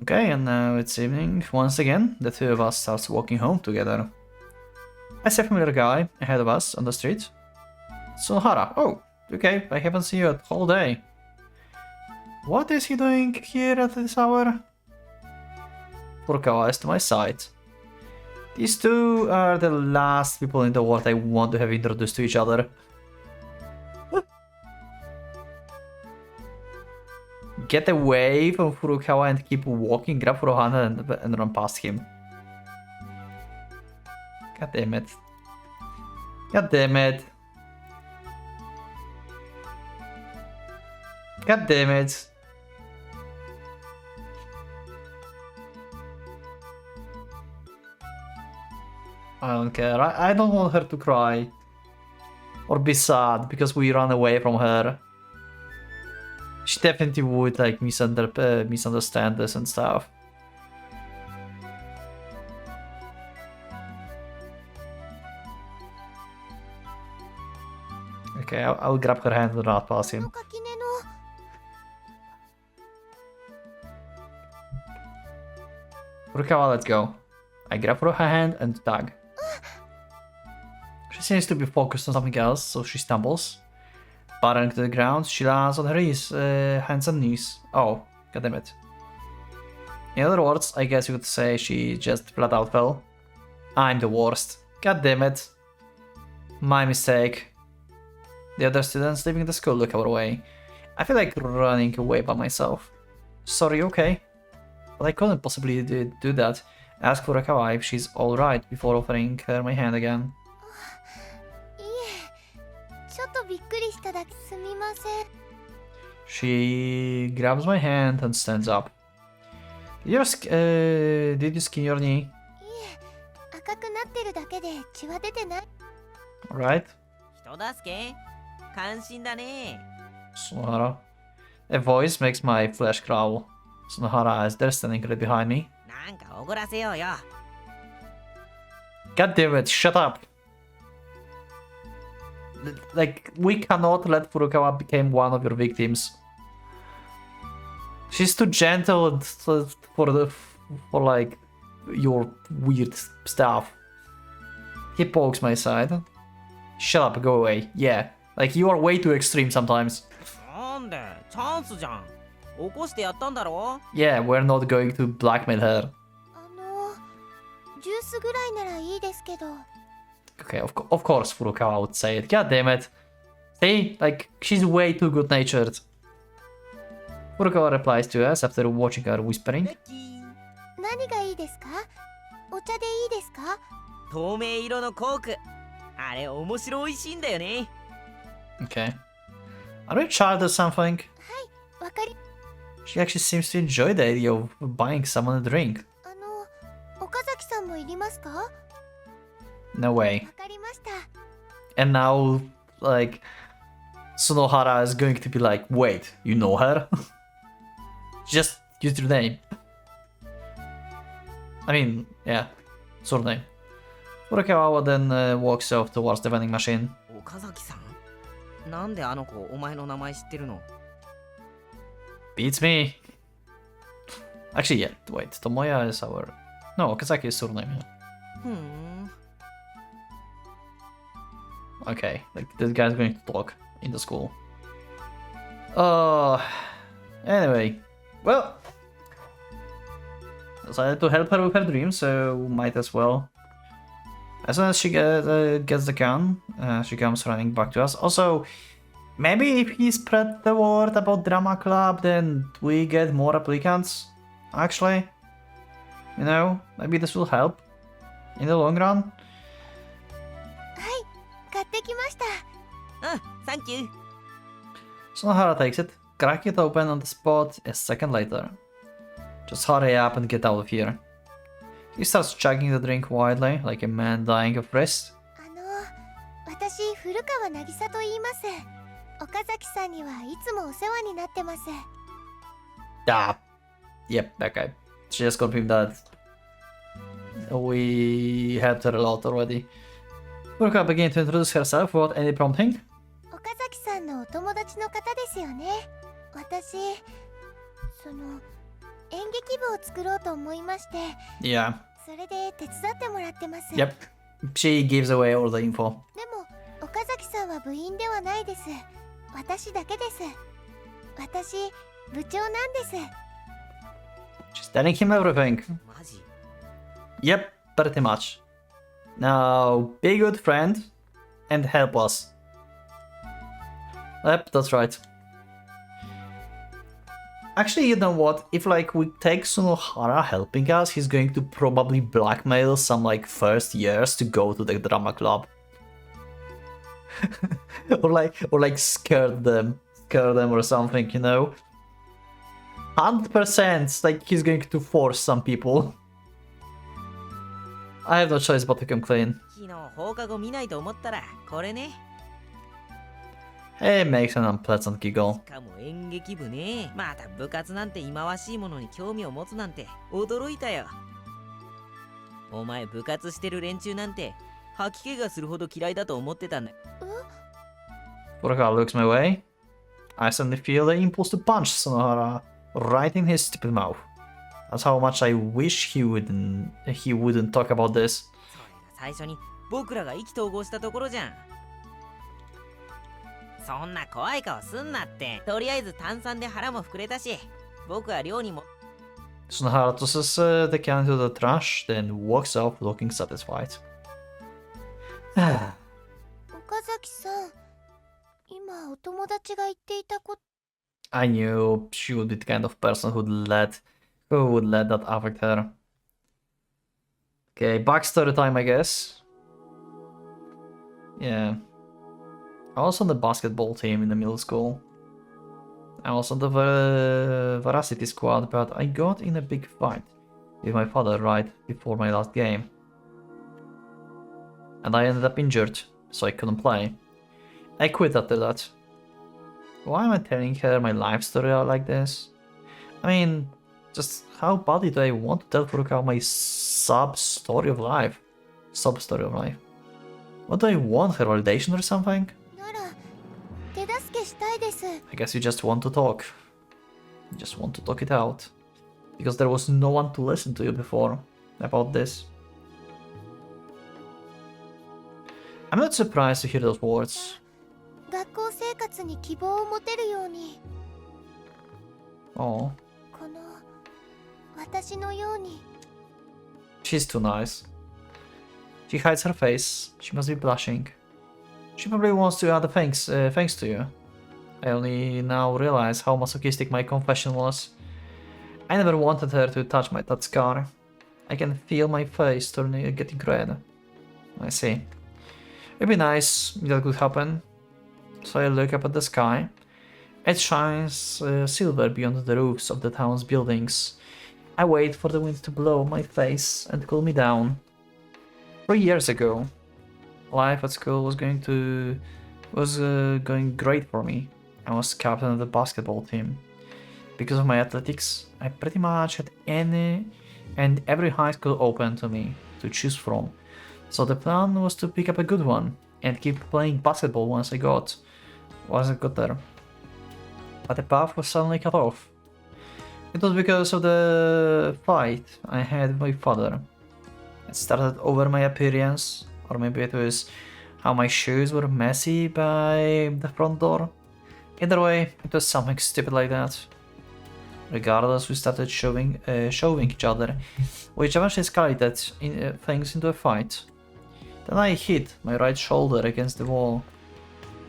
Okay, and now it's evening. Once again, the two of us starts walking home together. I see a familiar guy ahead of us on the street. Sonohara. Oh, okay, I haven't seen you all day. What is he doing here at this hour? Furukawa is to my side. These two are the last people in the world I want to have introduced to each other. Get away from Furukawa and keep walking, grab Furuhana and run past him. God damn it. God damn it. God damn it. I don't care. I don't want her to cry. Or be sad because we ran away from her. She definitely would like misunderstand this and stuff. Okay, I'll grab her hand and run past him. Furukawa, let's go. I grab her hand and tag. She seems to be focused on something else, so she stumbles. Battering to the ground, she lands on her hands and knees. Oh, goddammit. In other words, I guess you could say she just flat out fell. I'm the worst. Goddammit. My mistake. The other students leaving the school look our way. I feel like running away by myself. Sorry, okay. But I couldn't possibly do that. Ask Furukawa if she's alright before offering her my hand again. She grabs my hand and stands up. Did you skin your knee? Alright. Sonohara. A voice makes my flesh crawl. Sonohara is there standing right behind me. God damn it, shut up! Like, we cannot let Furukawa become one of your victims. She's too gentle for like your weird stuff. He pokes my side. Shut up, go away. Yeah, like you are way too extreme sometimes. Yeah, we're not going to blackmail her. Okay, of course Furukawa would say it. God damn it. See? Like, she's way too good-natured. Furukawa replies to us after watching her whispering. Okay. Are we a child or something? She actually seems to enjoy the idea of buying someone a drink. No way. And now, like, Sonohara is going to be like, wait, you know her? Just use your name. I mean, yeah, sort of name. Furukawa then walks off towards the vending machine. 岡崎さん、なんであの子お前の名前知ってるの？ Beats me. Actually, yeah, wait, Tomoya is our... No, Okazaki is surname, yeah. ふーん。 Okay, like, this guy's going to talk in the school. Anyway, well... Decided to help her with her dream, so might as well. As soon as she gets the gun, she comes running back to us. Also, maybe if he spread the word about Drama Club, then we get more applicants. Actually, you know, maybe this will help in the long run. 買ってきました。うん、サンキュー。 Sonohara takes it, crack it open on the spot a second later. Just hurry up and get out of here. He starts chugging the drink wildly, like a man dying of thirst. 私古川渚と言います。岡崎さんにはいつもお世話になってます。Ah, yep, that guy. She just confirmed that we helped her a lot already. Furukawa began to introduce herself without any prompting. 岡崎さんのお友達の方ですよね。私、演劇部を作ろうと思いまして、 Yeah, それで手伝ってもらってます。 yep. She gives away all the info. でも、岡崎さんは部員ではないです。私だけです。私、部長なんです。 She's telling him everything. マジ？ Yep, pretty much. Now, be a good friend and help us. Yep, that's right. Actually, you know what? If like we take Sunohara helping us, he's going to probably blackmail some like first years to go to the drama club. or like scare them or something, you know? 100% like he's going to force some people. I have no choice but to come clean. 昨日放課後見ないと思ったらこれね。 It makes an unpleasant giggle. しかも演劇部ね。また部活なんて忌まわしいものに興味を持つなんて驚いたよ。お前部活してる連中なんて吐き気がするほど嫌いだと思ってたんだ。 Furukawa looks my way. I suddenly feel the impulse to punch Sunohara right in his stupid mouth. That's how much I wish he wouldn't talk about this. それが最初に僕らが意気投合したところじゃん。そんな怖い顔すんなって。とりあえず炭酸で腹も膨れたし、僕は寮にも。 Sunohara tosses the can into the trash, then walks off looking satisfied. 岡崎さん、今お友達が言っていたこと。 I knew she would be the kind of person who would let that affect her. Okay, backstory time, I guess. Yeah. I was on the basketball team in the middle school. I was on the varsity squad, but I got in a big fight with my father right before my last game. And I ended up injured, so I couldn't play. I quit after that. Why am I telling her my life story out like this? I mean, just how badly do I want to tell Furukawa my sub-story of life? Sub-story of life. What do I want, her validation or something? なら、手助けしたいです。 I guess you just want to talk. You just want to talk it out. Because there was no one to listen to you before about this. I'm not surprised to hear those words. 学校生活に希望を持てるように。 Oh, この私のように。 she's too nice. She hides her face. She must be blushing. She probably wants to add thanks to you. I only now realize how masochistic my confession was. I never wanted her to touch that scar. I can feel my face getting red. I see. It'd be nice if that could happen. So I look up at the sky. It shines silver beyond the roofs of the town's buildings. I wait for the wind to blow my face and cool me down. 3 years ago, life at school was going great for me. I was captain of the basketball team. Because of my athletics, I pretty much had any and every high school open to me to choose from. So the plan was to pick up a good one and keep playing basketball once I got there. But the path was suddenly cut off. It was because of the fight I had with my father. It started over my appearance, or maybe it was how my shoes were messy by the front door. Either way, it was something stupid like that. Regardless, we started shoving each other, which eventually escalated things into a fight. Then I hit my right shoulder against the wall.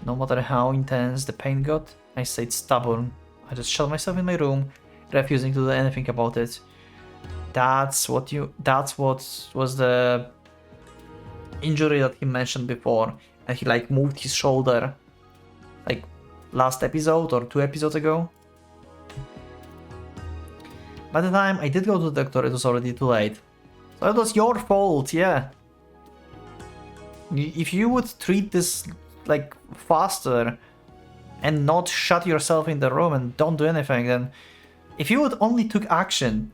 No matter how intense the pain got, I stayed stubborn. I just shut myself in my room, refusing to do anything about it. That's what was the injury that he mentioned before, and he like moved his shoulder like last episode or 2 episodes ago. By the time I did go to the doctor, it was already too late. So it was your fault, yeah. If you would treat this like faster and not shut yourself in the room and don't do anything, then if you would only took action,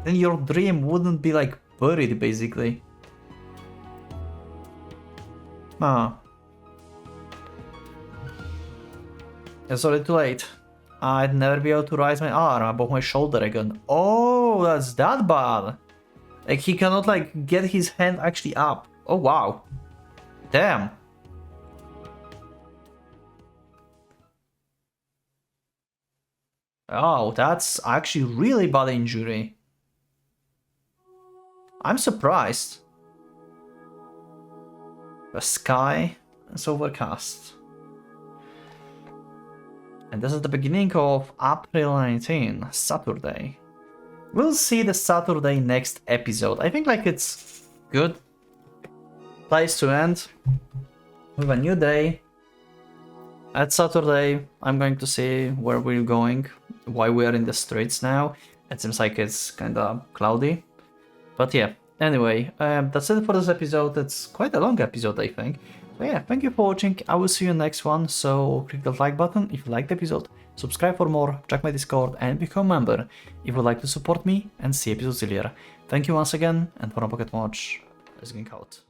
then your dream wouldn't be like buried basically. It's already too late. I'd never be able to raise my arm above my shoulder again. Oh, that's that bad. Like he cannot like get his hand actually up. Oh wow. Damn. Oh, that's actually really bad injury. I'm surprised. The sky is overcast. And this is the beginning of April 19, Saturday. We'll see the Saturday next episode. I think like it's good place to end with a new day. At Saturday, I'm going to see where we're going, why we're in the streets now. It seems like it's kinda cloudy. But yeah, anyway, that's it for this episode. It's quite a long episode, I think. So yeah, thank you for watching. I will see you next one. So click the like button if you liked the episode, subscribe for more, check my Discord, and become a member if you'd like to support me and see episodes earlier. Thank you once again, and for a Pocket Watch, let's get out.